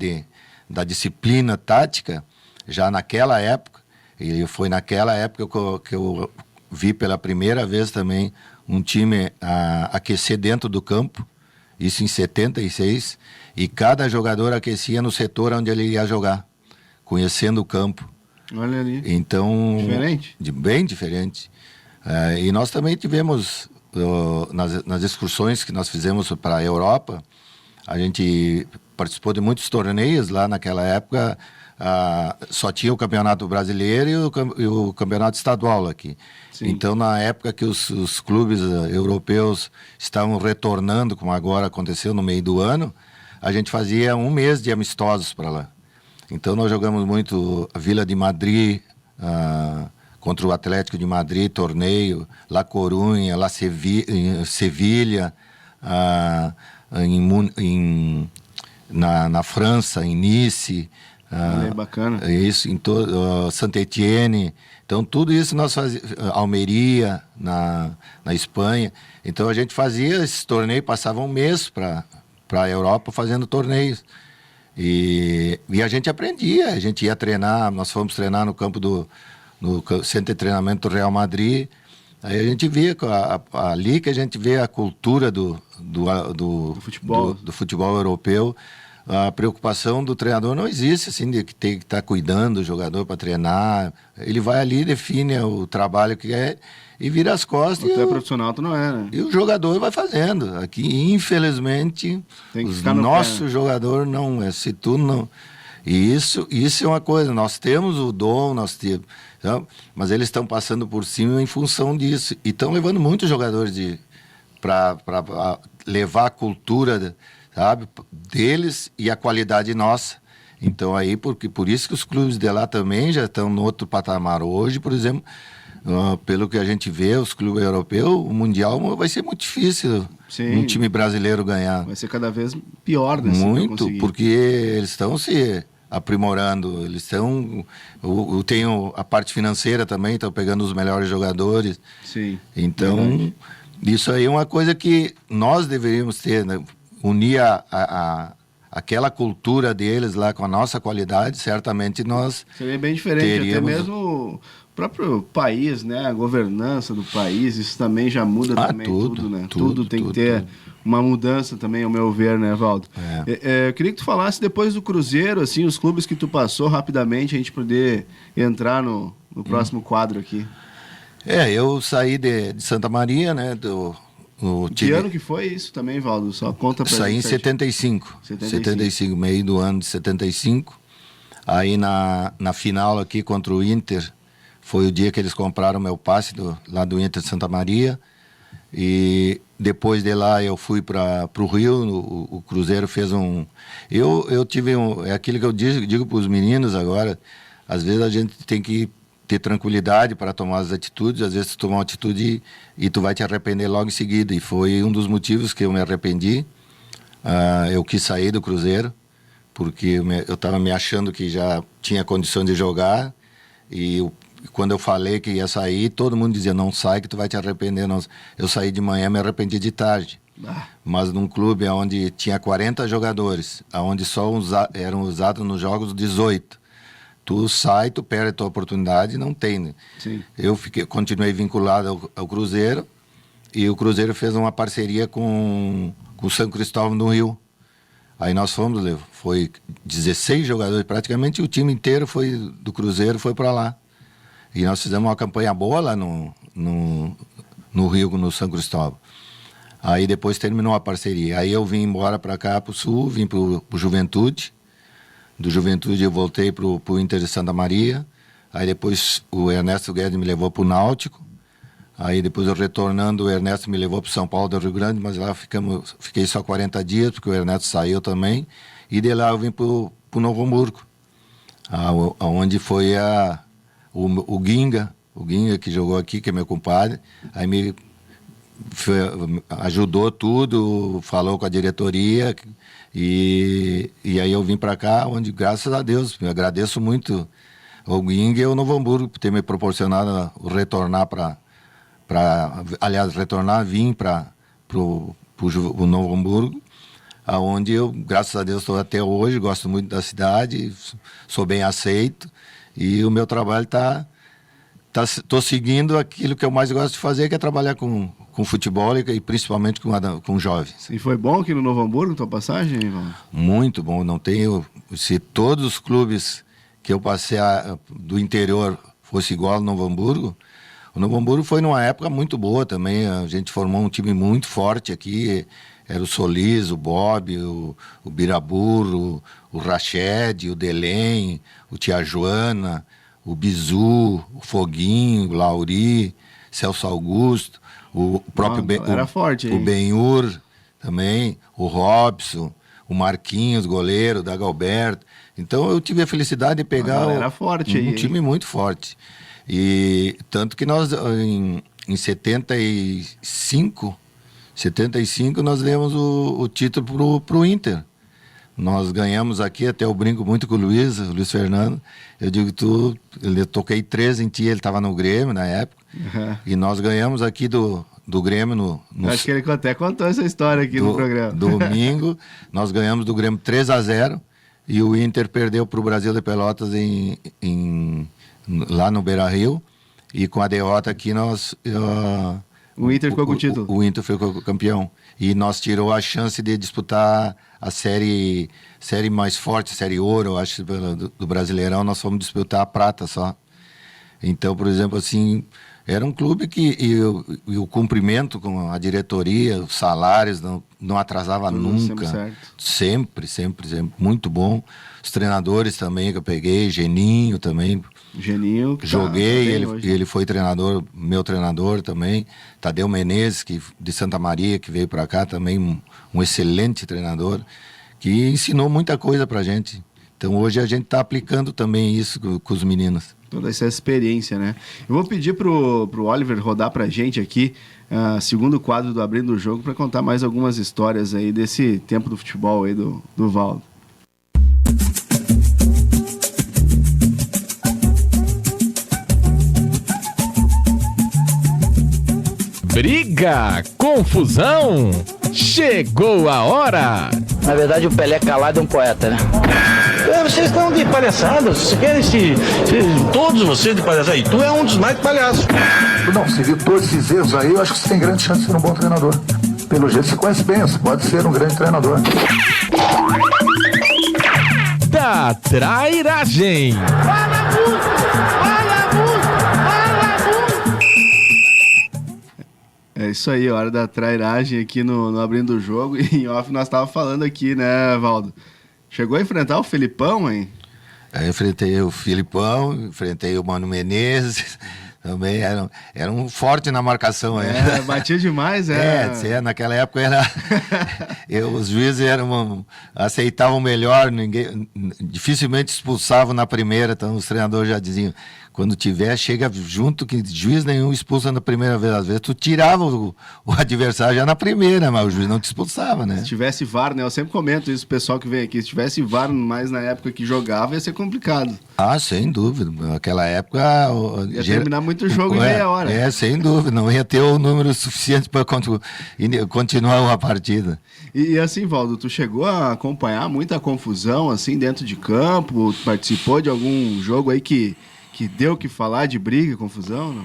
Speaker 3: da disciplina tática, já naquela época, e foi naquela época que eu vi pela primeira vez também um time aquecer dentro do campo, isso em 76, e cada jogador aquecia no setor onde ele ia jogar, conhecendo o campo.
Speaker 2: Olha ali.
Speaker 3: Então,
Speaker 2: Diferente?
Speaker 3: Bem diferente. E nós também tivemos, nas excursões que nós fizemos para a Europa, a gente participou de muitos torneios lá naquela época. Só tinha o Campeonato Brasileiro e o Campeonato Estadual aqui.
Speaker 2: Sim.
Speaker 3: Então, na época que os clubes europeus estavam retornando, como agora aconteceu no meio do ano, a gente fazia um mês de amistosos para lá. Então, nós jogamos muito a Vila de Madrid, contra o Atlético de Madrid, torneio, La Coruña, Sevilha, na França, em Nice.
Speaker 2: Bacana.
Speaker 3: Isso, em Saint-Étienne. Então, tudo isso nós fazíamos. Almeria, na Espanha. Então, a gente fazia esses torneios, passava um mês para a Europa fazendo torneios. E a gente aprendia, a gente ia treinar, nós fomos treinar no campo no centro de treinamento do Real Madrid. Aí a gente via, ali que a gente vê a cultura do futebol europeu. A preocupação do treinador não existe, assim, de que tem que estar cuidando do jogador para treinar. Ele vai ali, define o trabalho que é e vira as costas.
Speaker 2: Tu é profissional, tu não é, né?
Speaker 3: E o jogador vai fazendo. Aqui, infelizmente, o nosso jogador não é. Se tu não... E isso é uma coisa, nós temos o dom, mas eles estão passando por cima em função disso. E estão levando muitos jogadores para levar a cultura, sabe, deles e a qualidade nossa. Então, aí, por isso que os clubes de lá também já estão no outro patamar. Hoje, por exemplo, pelo que a gente vê, os clubes europeus, o Mundial vai ser muito difícil.
Speaker 2: Sim.
Speaker 3: Um time brasileiro ganhar.
Speaker 2: Vai ser cada vez pior, né?
Speaker 3: Muito, porque eles estão se aprimorando, eles estão... Tem a parte financeira também, estão pegando os melhores jogadores.
Speaker 2: Sim.
Speaker 3: Então,
Speaker 2: verdade.
Speaker 3: Isso aí é uma coisa que nós deveríamos ter, né? Unir aquela cultura deles lá com a nossa qualidade, certamente nós
Speaker 2: seria bem diferente,
Speaker 3: teríamos...
Speaker 2: até mesmo o próprio país, né? A governança do país, isso também já muda também tudo, né? Tudo tem que ter uma mudança também, ao meu ver, né, Valdo? Eu queria que tu falasse depois do Cruzeiro, assim, os clubes que tu passou rapidamente, a gente poder entrar no próximo quadro aqui.
Speaker 3: Eu saí de Santa Maria, né,
Speaker 2: Que ano que foi isso também, Valdo? Só conta pra gente.
Speaker 3: Saí em 75, meio do ano de 75. Aí na final aqui contra o Inter, foi o dia que eles compraram meu passe lá do Inter de Santa Maria. E depois de lá eu fui para o Rio, o Cruzeiro fez eu tive é aquilo que eu digo para os meninos agora, às vezes a gente tem que ter tranquilidade para tomar as atitudes, às vezes tu toma uma atitude e tu vai te arrepender logo em seguida, e foi um dos motivos que eu me arrependi. Eu quis sair do Cruzeiro, porque eu estava me achando que já tinha condição de jogar, e quando eu falei que ia sair, todo mundo dizia, não sai que tu vai te arrepender. Não. Eu saí de manhã, me arrependi de tarde. Mas num clube onde tinha 40 jogadores, onde só eram usados nos jogos 18. Tu sai, tu perde a tua oportunidade, não tem, né?
Speaker 2: Sim.
Speaker 3: Eu continuei vinculado ao Cruzeiro, e o Cruzeiro fez uma parceria com o São Cristóvão no Rio. Aí nós fomos, foi 16 jogadores, praticamente o time inteiro do Cruzeiro foi para lá. E nós fizemos uma campanha boa lá no Rio, no São Cristóvão. Aí depois terminou a parceria. Aí eu vim embora para cá, para o Sul, vim para o Juventude. Do Juventude eu voltei para o Inter de Santa Maria. Aí depois o Ernesto Guedes me levou para o Náutico. Aí depois eu retornando, o Ernesto me levou para São Paulo do Rio Grande, mas lá fiquei só 40 dias, porque o Ernesto saiu também. E de lá eu vim para o Novo Hamburgo, onde foi o Ginga que jogou aqui, que é meu compadre. Aí ajudou tudo, falou com a diretoria, e aí eu vim para cá, onde, graças a Deus, eu agradeço muito o Ging e o Novo Hamburgo, por ter me proporcionado o retornar vim para o Novo Hamburgo, aonde eu, graças a Deus, estou até hoje, gosto muito da cidade, sou bem aceito, e o meu trabalho estou seguindo aquilo que eu mais gosto de fazer, que é trabalhar com futebol e principalmente com jovens.
Speaker 2: E foi bom aqui no Novo Hamburgo, tua passagem, Ivan?
Speaker 3: Muito bom. Não tenho... Se todos os clubes que eu passei do interior fosse igual ao Novo Hamburgo, o Novo Hamburgo foi numa época muito boa também. A gente formou um time muito forte aqui. Era o Solis, o Bob, o Biraburo, o Rached, o Delém, o Tia Joana, o Bizu, o Foguinho, o Lauri, Celso Augusto, o próprio
Speaker 2: era forte,
Speaker 3: o Benhur também, o Robson, o Marquinhos, goleiro, o Dagalberto. Então eu tive a felicidade de pegar
Speaker 2: era forte
Speaker 3: um
Speaker 2: aí,
Speaker 3: time muito forte. E tanto que nós, em 75, nós demos o título pro Inter. Nós ganhamos aqui, até eu brinco muito com o Luiz Fernando. Eu digo, eu toquei 3 em ti, ele estava no Grêmio na época.
Speaker 2: Uhum.
Speaker 3: E nós ganhamos aqui do Grêmio
Speaker 2: Acho que ele até contou essa história aqui no programa.
Speaker 3: Domingo, nós ganhamos do Grêmio 3-0 e o Inter perdeu para o Brasil de Pelotas lá no Beira-Rio. E com a derrota aqui, o Inter ficou com o título. O Inter ficou campeão. E nós tirou a chance de disputar a série mais forte, série ouro, eu acho, do Brasileirão. Nós fomos disputar a prata só. Então, por exemplo, assim, era um clube que e o cumprimento com a diretoria, os salários não atrasava nunca. Sempre. Muito bom. Os treinadores também que eu peguei, Geninho também.
Speaker 2: Geninho,
Speaker 3: joguei, ele foi meu treinador também. Tadeu Menezes, de Santa Maria, que veio para cá também, um excelente treinador, que ensinou muita coisa pra gente. Então hoje a gente está aplicando também isso com os meninos.
Speaker 2: Toda essa experiência, né? Eu vou pedir pro Oliver rodar pra gente aqui, segundo quadro do Abrindo o Jogo, para contar mais algumas histórias aí desse tempo do futebol aí do Valdo.
Speaker 4: Briga, confusão, chegou a hora.
Speaker 6: Na verdade, o Pelé calado é um poeta, né?
Speaker 7: Vocês estão de palhaçada, vocês querem todos vocês de palhaçada, e tu é um dos mais palhaços.
Speaker 8: Não, se viu todos esses erros aí, eu acho que você tem grande chance de ser um bom treinador. Pelo jeito você conhece bem, você pode ser um grande treinador.
Speaker 4: Da trairagem.
Speaker 2: É isso aí, hora da trairagem aqui no Abrindo o Jogo. E em off nós tava falando aqui, né, Valdo? Chegou a enfrentar o Felipão, hein?
Speaker 3: Eu enfrentei o Filipão, enfrentei o Mano Menezes, também era um forte na marcação.
Speaker 2: Batia demais,
Speaker 3: naquela época os juízes aceitavam melhor, dificilmente expulsavam na primeira, então os treinadores já diziam, quando tiver, chega junto, que juiz nenhum expulsa na primeira vez. Às vezes tu tirava o adversário já na primeira, mas o juiz não te expulsava, né?
Speaker 2: Se tivesse VAR, né? Eu sempre comento isso, o pessoal que vem aqui, se tivesse VAR mais na época que jogava, ia ser complicado.
Speaker 3: Ah, sem dúvida. Naquela época...
Speaker 2: Ia terminar muito jogo em meia hora.
Speaker 3: Sem dúvida. Não ia ter o número suficiente para continuar a partida.
Speaker 2: E assim, Valdo, tu chegou a acompanhar muita confusão, assim, dentro de campo? Participou de algum jogo aí que deu o que falar de briga e confusão, não?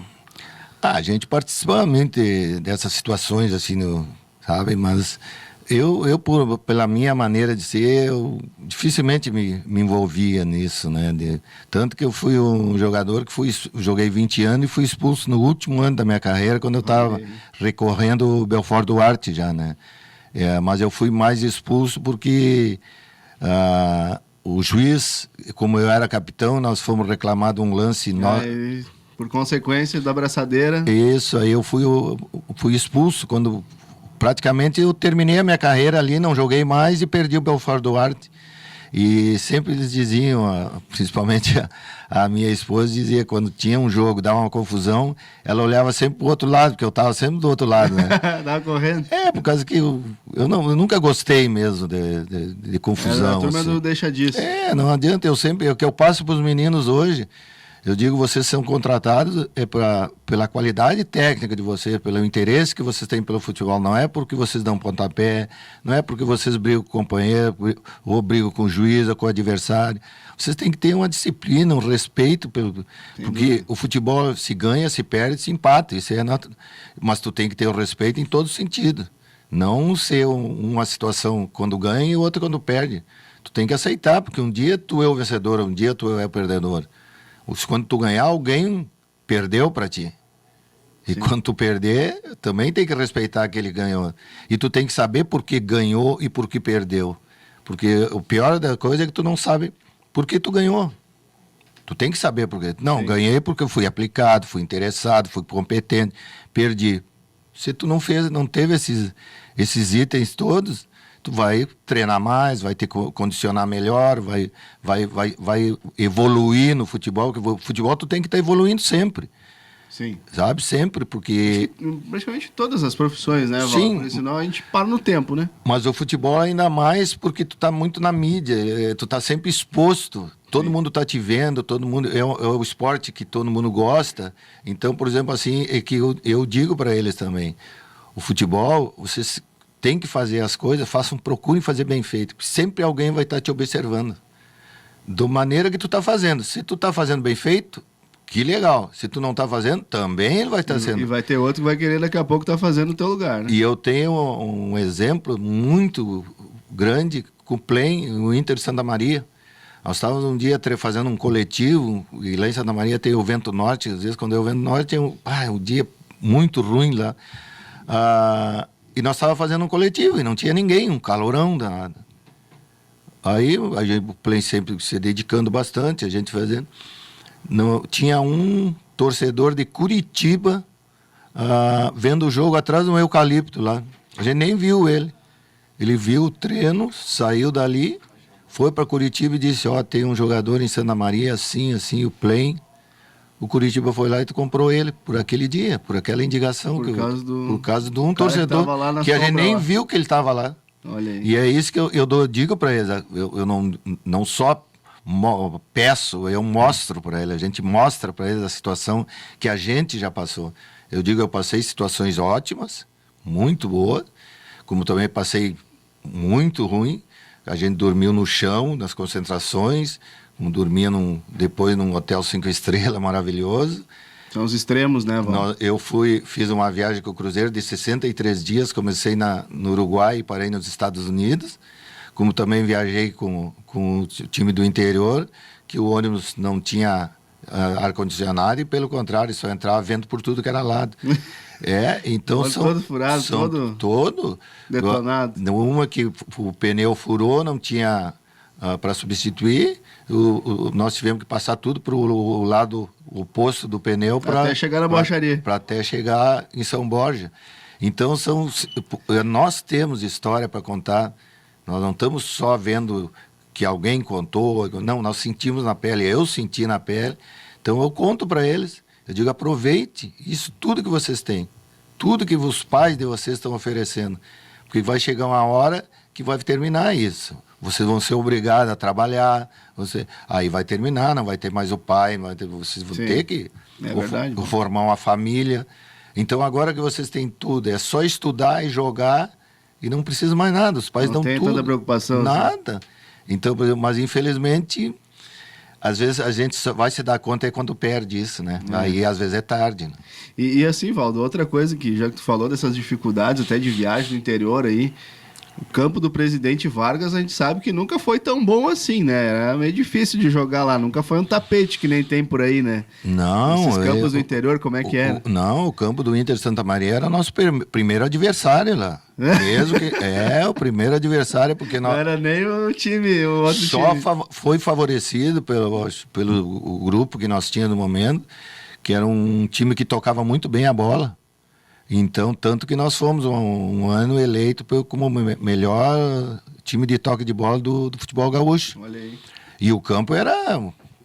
Speaker 3: A gente participa muito dessas situações, assim, sabe? Mas pela minha maneira de ser, eu dificilmente me envolvia nisso, né? Tanto que eu fui um jogador que joguei 20 anos e fui expulso no último ano da minha carreira, quando eu estava recorrendo o Belfort Duarte já, né? Mas eu fui mais expulso porque... o juiz, como eu era capitão, nós fomos reclamar de um lance...
Speaker 2: Por consequência da abraçadeira...
Speaker 3: Isso, aí eu fui expulso quando... Praticamente eu terminei a minha carreira ali, não joguei mais e perdi o Belfort Duarte. E sempre eles diziam, principalmente a minha esposa dizia, quando tinha um jogo, dava uma confusão, ela olhava sempre pro outro lado, porque eu estava sempre do outro lado, né?
Speaker 2: Tava correndo.
Speaker 3: Por causa que eu nunca gostei mesmo de confusão.
Speaker 2: A turma
Speaker 3: assim.
Speaker 2: não deixa disso.
Speaker 3: Não adianta, o que eu passo para os meninos hoje, eu digo, vocês são contratados pela qualidade técnica de vocês, pelo interesse que vocês têm pelo futebol. Não é porque vocês dão pontapé, não é porque vocês brigam com o companheiro, ou brigam com o juiz, ou com o adversário. Vocês têm que ter uma disciplina, um respeito, porque o futebol se ganha, se perde, se empata. Isso mas tu tem que ter o respeito em todo sentido. Não ser uma situação quando ganha e outra quando perde. Tu tem que aceitar, porque um dia tu é o vencedor, um dia tu é o perdedor. Quando tu ganhar, alguém perdeu para ti. E quando tu perder, também tem que respeitar aquele que ganhou. E tu tem que saber por que ganhou e por que perdeu. Porque o pior da coisa é que tu não sabe por que tu ganhou. Tu tem que saber por quê. Não, ganhei porque eu fui aplicado, fui interessado, fui competente, perdi. Se tu não teve esses itens todos, tu vai treinar mais, vai ter que condicionar melhor, vai evoluir no futebol, porque o futebol tu tem que estar evoluindo sempre.
Speaker 2: Sim.
Speaker 3: Sabe? Sempre, porque...
Speaker 2: Praticamente todas as profissões, né, Val?
Speaker 3: Sim.
Speaker 2: Porque senão a gente para no tempo, né?
Speaker 3: Mas o futebol ainda mais porque tu tá muito na mídia, tu tá sempre exposto, todo mundo tá te vendo, todo mundo é o esporte que todo mundo gosta. Então, por exemplo, assim, é que eu digo para eles também, o futebol, vocês tem que fazer as coisas, procurem fazer bem feito. Sempre alguém vai estar te observando. Da maneira que tu está fazendo. Se tu está fazendo bem feito, que legal. Se tu não está fazendo, também ele vai estar sendo.
Speaker 2: E vai ter outro que vai querer daqui a pouco estar fazendo no teu lugar, né?
Speaker 3: E eu tenho um exemplo muito grande com o Plain, o Inter de Santa Maria. Nós estávamos um dia fazendo um coletivo, e lá em Santa Maria tem o vento norte. Às vezes, quando é o vento norte, tem um dia muito ruim lá. E nós estávamos fazendo um coletivo e não tinha ninguém, um calorão danado. Aí o Play sempre se dedicando bastante, a gente fazendo. Tinha um torcedor de Curitiba vendo o jogo atrás do eucalipto lá. A gente nem viu ele. Ele viu o treino, saiu dali, foi para Curitiba e disse, tem um jogador em Santa Maria, assim, o Play. O Curitiba foi lá e tu comprou ele por aquele dia, por aquela indicação. Por causa de um torcedor que a gente nem viu que ele estava lá.
Speaker 2: Olha aí.
Speaker 3: E é isso que eu digo para eles. Eu não só peço, eu mostro para eles. A gente mostra para eles a situação que a gente já passou. Eu passei situações ótimas, muito boas, como também passei muito ruim. A gente dormiu no chão, nas concentrações, dormia depois num hotel 5 estrelas maravilhoso.
Speaker 2: São os extremos, né, Val?
Speaker 3: Eu fiz uma viagem com o Cruzeiro de 63 dias, comecei no Uruguai e parei nos Estados Unidos, como também viajei com o time do interior, que o ônibus não tinha ar-condicionado e, pelo contrário, só entrava vento por tudo que era lado. Então
Speaker 2: todo furado, todo detonado.
Speaker 3: Uma que o pneu furou, não tinha para substituir, nós tivemos que passar tudo para o lado oposto do pneu
Speaker 2: até chegar na borracharia.
Speaker 3: Para até chegar em São Borja. Então nós temos história para contar. Nós não estamos só vendo que alguém contou, não, nós sentimos na pele, eu senti na pele. Então eu conto para eles, eu digo, aproveite isso tudo que vocês têm, tudo que os pais de vocês estão oferecendo, porque vai chegar uma hora que vai terminar isso. Vocês vão ser obrigados a trabalhar, aí vai terminar, não vai ter mais o pai, vocês vão ter que formar uma família. Então agora que vocês têm tudo, é só estudar e jogar e não precisa mais nada, os pais dão tudo. Não tem tanta
Speaker 2: preocupação.
Speaker 3: Nada. Então, mas infelizmente, às vezes a gente só vai se dar conta quando perde isso, né? Aí às vezes é tarde. Né?
Speaker 2: E assim, Valdo, outra coisa que já que tu falou dessas dificuldades até de viagem no interior aí, o campo do Presidente Vargas a gente sabe que nunca foi tão bom assim, né? Era meio difícil de jogar lá, nunca foi um tapete que nem tem por aí, né?
Speaker 3: Não.
Speaker 2: Esses campos do interior, como é que era?
Speaker 3: Não, o campo do Inter de Santa Maria era nosso primeiro adversário lá. Mesmo que, o primeiro adversário, porque
Speaker 2: não era nem o time, o outro
Speaker 3: só
Speaker 2: time.
Speaker 3: Foi favorecido pelo grupo que nós tínhamos no momento, que era um time que tocava muito bem a bola. Então, tanto que nós fomos um ano eleito como melhor time de toque de bola do futebol gaúcho.
Speaker 2: Olha aí.
Speaker 3: E o campo era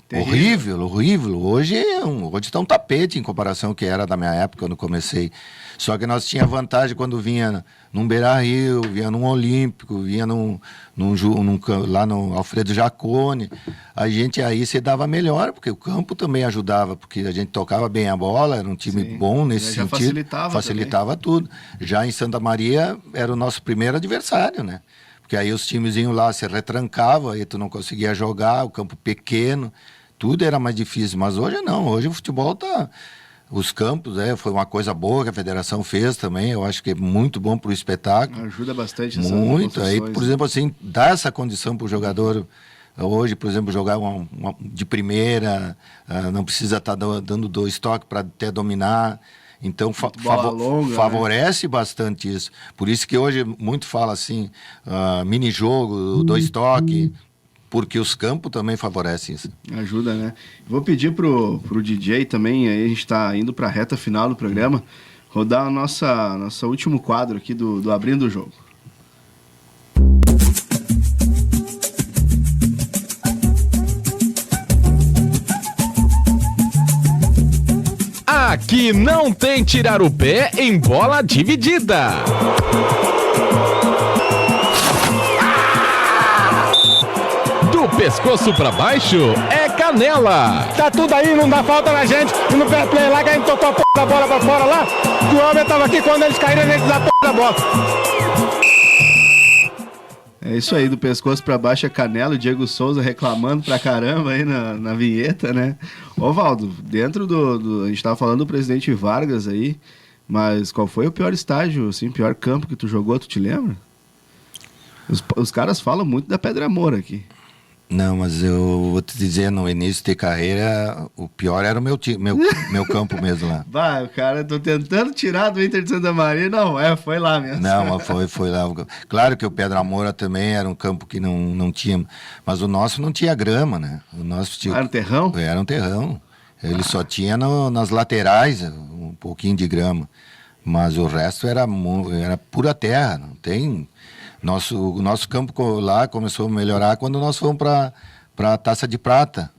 Speaker 2: Terrível.
Speaker 3: horrível. Hoje está um tapete em comparação ao que era da minha época, quando comecei. Só que nós tínhamos vantagem quando vinha num Beira-Rio, vinha num Olímpico, vinha lá no Alfredo Jaconi. A gente aí se dava melhor, porque o campo também ajudava, porque a gente tocava bem a bola, era um time bom nesse
Speaker 2: Já
Speaker 3: sentido. Facilitava tudo. Já em Santa Maria era o nosso primeiro adversário, né? Porque aí os times iam lá, se retrancavam, aí tu não conseguia jogar, o campo pequeno, tudo era mais difícil. Mas hoje não, hoje o futebol tá... Os campos, foi uma coisa boa que a federação fez também, eu acho que é muito bom para o espetáculo.
Speaker 2: Ajuda bastante essas
Speaker 3: muito. Aí,
Speaker 2: construções.
Speaker 3: por exemplo, assim, dá essa condição para o jogador hoje, por exemplo, jogar de primeira, não precisa estar dando 2 toques para até dominar. Então
Speaker 2: bola longa,
Speaker 3: favorece bastante isso. Por isso que hoje muito fala assim, mini-jogo, 2 toques, porque os campos também favorecem isso.
Speaker 2: Ajuda, né? Vou pedir pro DJ também, aí a gente tá indo pra reta final do programa, rodar o nosso último quadro aqui do Abrindo o Jogo.
Speaker 4: Aqui não tem tirar o pé em bola dividida. Do pescoço pra baixo é canela.
Speaker 5: Tá tudo aí, não dá falta na gente. E no fair play lá que a gente tocou a p da bola pra fora lá, que o homem tava aqui, quando eles caíram, a gente dá a p da bola.
Speaker 2: É isso aí, do pescoço pra baixo é canela, o Diego Souza reclamando pra caramba aí na vinheta, né? Ô Valdo, dentro a gente tava falando do presidente Vargas aí, mas qual foi o pior estágio, assim, pior campo que tu jogou, tu te lembra? Os caras falam muito da Pedra Moura aqui.
Speaker 3: Não, mas eu vou te dizer, no início de carreira, o pior era o meu campo mesmo lá.
Speaker 2: Vai, o cara, tô tentando tirar do Inter de Santa Maria, não, foi lá mesmo.
Speaker 3: Não, mas foi lá. Claro que o Pedra Moura também era um campo que não tinha, mas o nosso não tinha grama, né? O nosso tinha,
Speaker 2: era um terrão?
Speaker 3: Era um terrão. Ele só tinha nas laterais um pouquinho de grama, mas o resto era pura terra, não tem... O nosso campo lá começou a melhorar quando nós fomos para a Taça de Prata.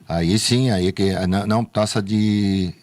Speaker 3: Aí sim, não taça de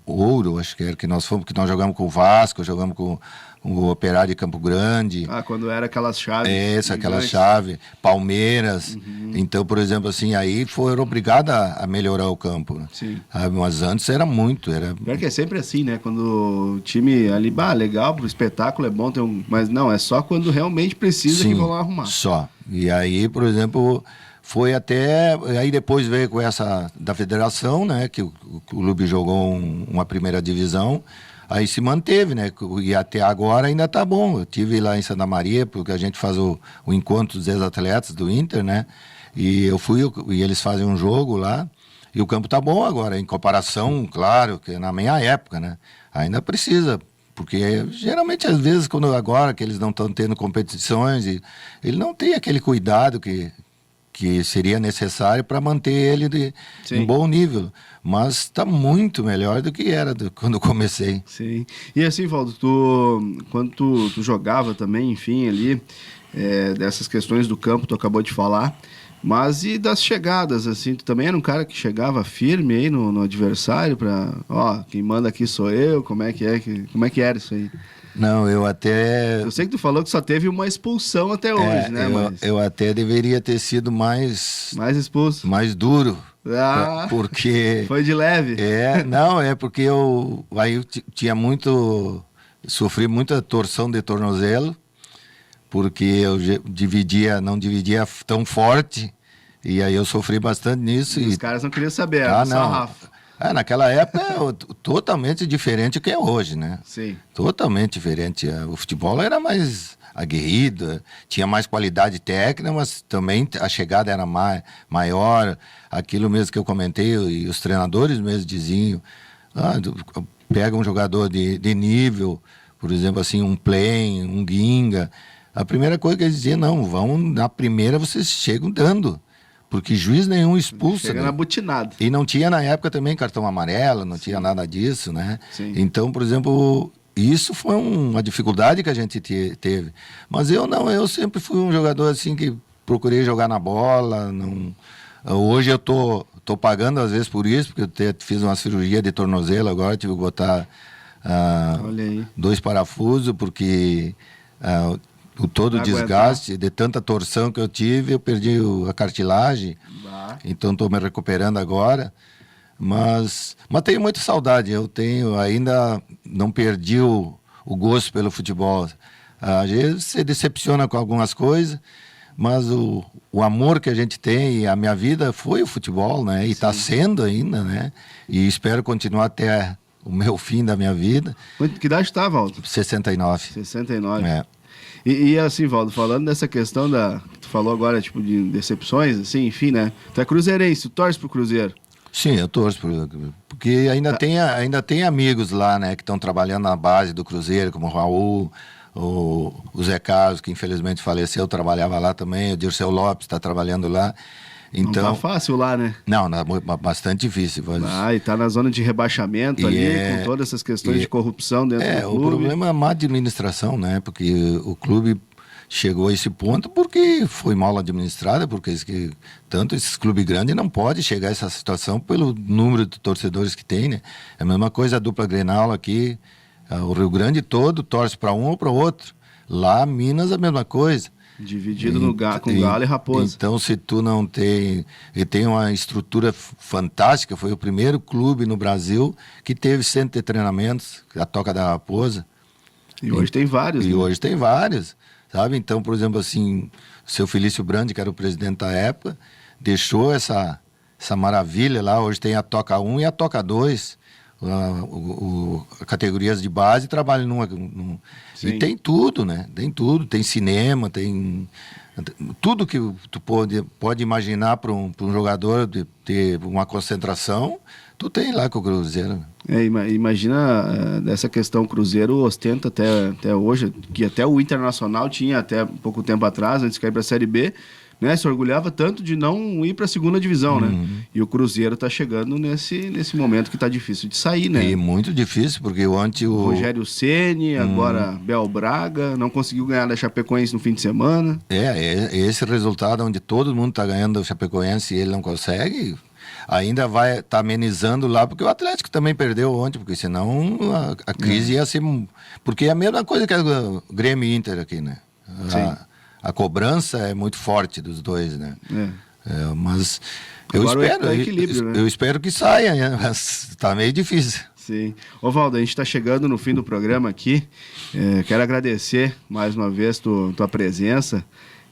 Speaker 3: ouro, acho que era que nós fomos, que nós jogamos com o Vasco, jogamos com o Operário de Campo Grande.
Speaker 2: Quando era aquelas chaves.
Speaker 3: Aquela chave, Palmeiras. Então, por exemplo, assim, aí foram obrigados a melhorar o campo. Né?
Speaker 2: Sim.
Speaker 3: Mas antes era muito.
Speaker 2: Pior que é sempre assim, né? Quando o time ali, legal, pro espetáculo é bom, mas não, é só quando realmente precisa. Sim, que vão lá arrumar.
Speaker 3: Só. E aí, por exemplo... Foi até... Aí depois veio com essa da federação, né? Que o clube jogou uma primeira divisão. Aí se manteve, né? E até agora ainda tá bom. Eu tive lá em Santa Maria, porque a gente faz o encontro dos ex-atletas do Inter, né? E eu fui, e eles fazem um jogo lá. E o campo tá bom agora, em comparação, claro, que na minha época, né? Ainda precisa... Porque geralmente, às vezes, agora que eles não estão tendo competições, ele não tem aquele cuidado que seria necessário para manter ele em bom nível. Mas está muito melhor do que era quando comecei.
Speaker 2: Sim. E assim, Valdo, quando tu jogava também, enfim, ali, dessas questões do campo, tu acabou de falar, mas e das chegadas, assim, tu também era um cara que chegava firme aí no adversário quem manda aqui sou eu, como é que era isso aí?
Speaker 3: Não, eu
Speaker 2: sei que tu falou que só teve uma expulsão até hoje, né?
Speaker 3: Eu até deveria ter sido mais
Speaker 2: expulso.
Speaker 3: Mais duro. Porque...
Speaker 2: Foi de leve.
Speaker 3: Porque eu tinha sofri muita torção de tornozelo, porque eu não dividia tão forte, e aí eu sofri bastante nisso.
Speaker 2: E os caras não queriam saber, era só Rafa.
Speaker 3: Naquela época totalmente diferente do que é hoje, né?
Speaker 2: Sim.
Speaker 3: Totalmente diferente. O futebol era mais aguerrido, tinha mais qualidade técnica, mas também a chegada era maior. Aquilo mesmo que eu comentei, e os treinadores mesmo diziam, pega um jogador de nível, por exemplo, assim, um Plain, um Guinga. A primeira coisa que eles diziam, na primeira vocês chegam dando. Porque juiz nenhum expulsa.
Speaker 2: Chega na butinada.
Speaker 3: E não tinha na época também cartão amarelo, não tinha nada disso, né?
Speaker 2: Sim.
Speaker 3: Então, por exemplo, isso foi uma dificuldade que a gente teve. Mas eu não, eu sempre fui um jogador assim que procurei jogar na bola. Não... Hoje eu tô pagando às vezes por isso, porque eu fiz uma cirurgia de tornozelo agora, tive que botar 2 parafusos, porque todo o desgaste de tanta torção que eu tive, eu perdi a cartilagem, então estou me recuperando agora. Mas tenho muita saudade, ainda não perdi o gosto pelo futebol. Às vezes se decepciona com algumas coisas, mas o amor que a gente tem, e a minha vida foi o futebol, né? E está sendo ainda, né? E espero continuar até o meu fim da minha vida.
Speaker 2: Que idade está, Valdo?
Speaker 3: 69.
Speaker 2: 69.
Speaker 3: É.
Speaker 2: E assim, Valdo, falando dessa questão tu falou agora, tipo, de decepções, assim, enfim, né? Tu é cruzeirense, tu torce pro Cruzeiro?
Speaker 3: Sim, eu torço, porque ainda tem amigos lá, né, que estão trabalhando na base do Cruzeiro, como o Raul, o Zé Carlos, que infelizmente faleceu, trabalhava lá também, o Dirceu Lopes está trabalhando lá. Então,
Speaker 2: não tá fácil lá, né?
Speaker 3: Não, bastante difícil.
Speaker 2: E tá na zona de rebaixamento ali, com todas essas questões de corrupção dentro do clube.
Speaker 3: O problema é a má administração, né, porque o clube chegou a esse ponto porque foi mal administrada, porque tanto esses clubes grandes não podem chegar a essa situação pelo número de torcedores que tem, né? É a mesma coisa a dupla Grenal aqui, o Rio Grande todo torce para um ou para o outro. Lá, Minas, a mesma coisa.
Speaker 2: Dividido com Galo e Raposa.
Speaker 3: Então, se tu não tem... E tem uma estrutura fantástica, foi o primeiro clube no Brasil que teve centro de treinamentos, a Toca da Raposa.
Speaker 2: E hoje tem vários.
Speaker 3: Hoje tem vários. Sabe? Então, por exemplo, assim, o seu Felício Brandi, que era o presidente da época, deixou essa maravilha lá. Hoje tem a Toca 1 e a Toca 2, categorias de base, trabalham e tem tudo, né? Tem tudo, tem cinema, tem tudo que tu pode imaginar para um jogador de ter uma concentração, tu tem lá com o Cruzeiro.
Speaker 2: Imagina dessa questão, o Cruzeiro ostenta até hoje, que até o Internacional tinha até pouco tempo atrás, antes de cair para a Série B, né, se orgulhava tanto de não ir para a segunda divisão, né? E o Cruzeiro está chegando nesse momento que está difícil de sair, né?
Speaker 3: E muito difícil, porque ontem o
Speaker 2: Rogério Ceni, agora Bel Braga, não conseguiu ganhar da Chapecoense no fim de semana.
Speaker 3: Esse resultado onde todo mundo está ganhando da Chapecoense e ele não consegue... Ainda vai estar amenizando lá, porque o Atlético também perdeu ontem, porque senão a crise ia ser... Porque é a mesma coisa que o Grêmio e Inter aqui, né? A cobrança é muito forte dos dois, né? Mas eu espero que saia, né? Mas está meio difícil.
Speaker 2: Sim. Ô, Valdo, a gente está chegando no fim do programa aqui. Quero agradecer mais uma vez tua presença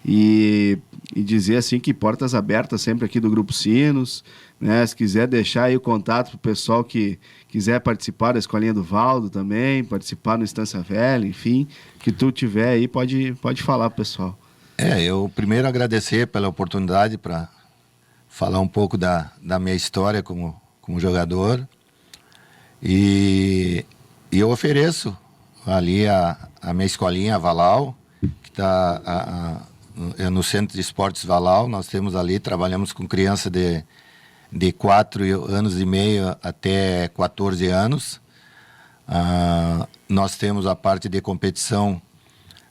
Speaker 2: e dizer assim que portas abertas sempre aqui do Grupo Sinos, né? Se quiser deixar aí o contato para o pessoal que quiser participar da Escolinha do Valdo também, participar no Estância Velha, enfim, que tu tiver aí, pode falar pro pessoal.
Speaker 3: Eu primeiro agradecer pela oportunidade para falar um pouco da minha história como jogador, e eu ofereço ali a minha escolinha, a Valau, que está no Centro de Esportes Valau. Nós temos ali, trabalhamos com criança de 4 anos e meio até 14 anos. Nós temos a parte de competição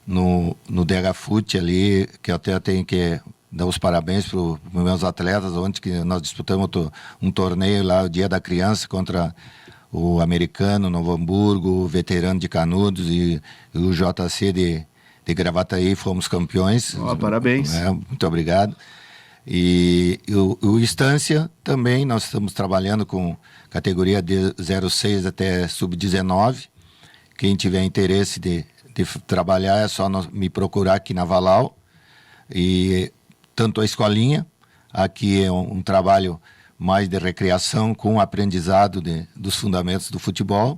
Speaker 3: no DH Fute ali, que eu até tenho que dar os parabéns para os meus atletas. Ontem que nós disputamos um torneio lá, o Dia da Criança, contra o Americano, Novo Hamburgo, o Veterano de Canudos e o JC de Gravataí, fomos campeões.
Speaker 2: Parabéns.
Speaker 3: Muito obrigado. E o Estância também, nós estamos trabalhando com categoria de 06 até sub-19. Quem tiver interesse de trabalhar é só me procurar aqui na Valau. E tanto a escolinha, aqui é um trabalho mais de recreação com aprendizado dos fundamentos do futebol.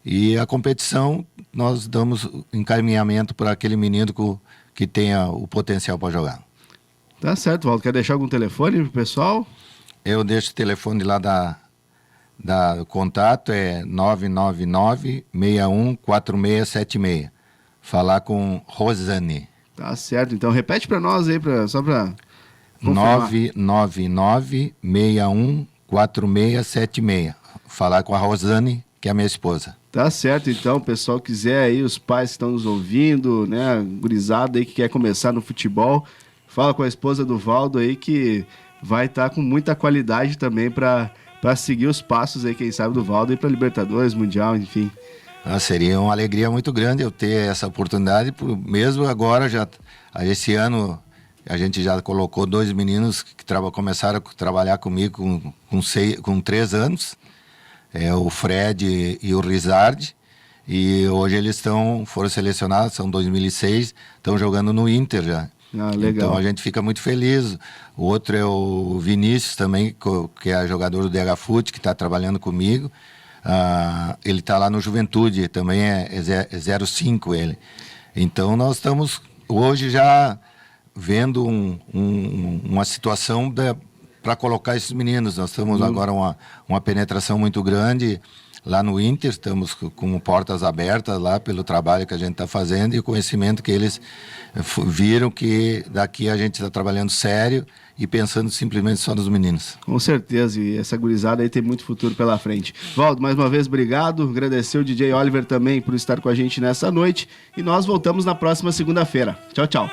Speaker 3: E a competição, nós damos encaminhamento para aquele menino que tenha o potencial para jogar.
Speaker 2: Tá certo, Valdo. Quer deixar algum telefone pro pessoal?
Speaker 3: Eu deixo o telefone lá da contato, é 999-614676. Falar com Rosane.
Speaker 2: Tá certo. Então repete para nós aí, só para confirmar.
Speaker 3: 999-614676. Falar com a Rosane, que é a minha esposa.
Speaker 2: Tá certo, então, o pessoal quiser aí, os pais que estão nos ouvindo, né, gurizada aí que quer começar no futebol, fala com a esposa do Valdo aí que vai estar com muita qualidade também para seguir os passos aí, quem sabe, do Valdo e para Libertadores, Mundial, enfim.
Speaker 3: Seria uma alegria muito grande eu ter essa oportunidade, mesmo agora, esse ano, a gente já colocou 2 meninos que começaram a trabalhar comigo com 3 anos, o Fred e o Rizardi, e hoje eles foram selecionados, são 2006, estão jogando no Inter já.
Speaker 2: Legal.
Speaker 3: Então a gente fica muito feliz. O outro é o Vinícius também, que é jogador do DH Fute, que está trabalhando comigo. Ele está lá no Juventude, também é 05 ele. Então nós estamos hoje já vendo uma situação para colocar esses meninos. Nós temos agora uma penetração muito grande lá no Inter, estamos com portas abertas lá pelo trabalho que a gente está fazendo e o conhecimento que eles viram que daqui a gente está trabalhando sério e pensando simplesmente só nos meninos.
Speaker 2: Com certeza, e essa gurizada aí tem muito futuro pela frente. Valdo, mais uma vez, obrigado. Agradecer o DJ Oliver também por estar com a gente nessa noite e nós voltamos na próxima segunda-feira. Tchau, tchau.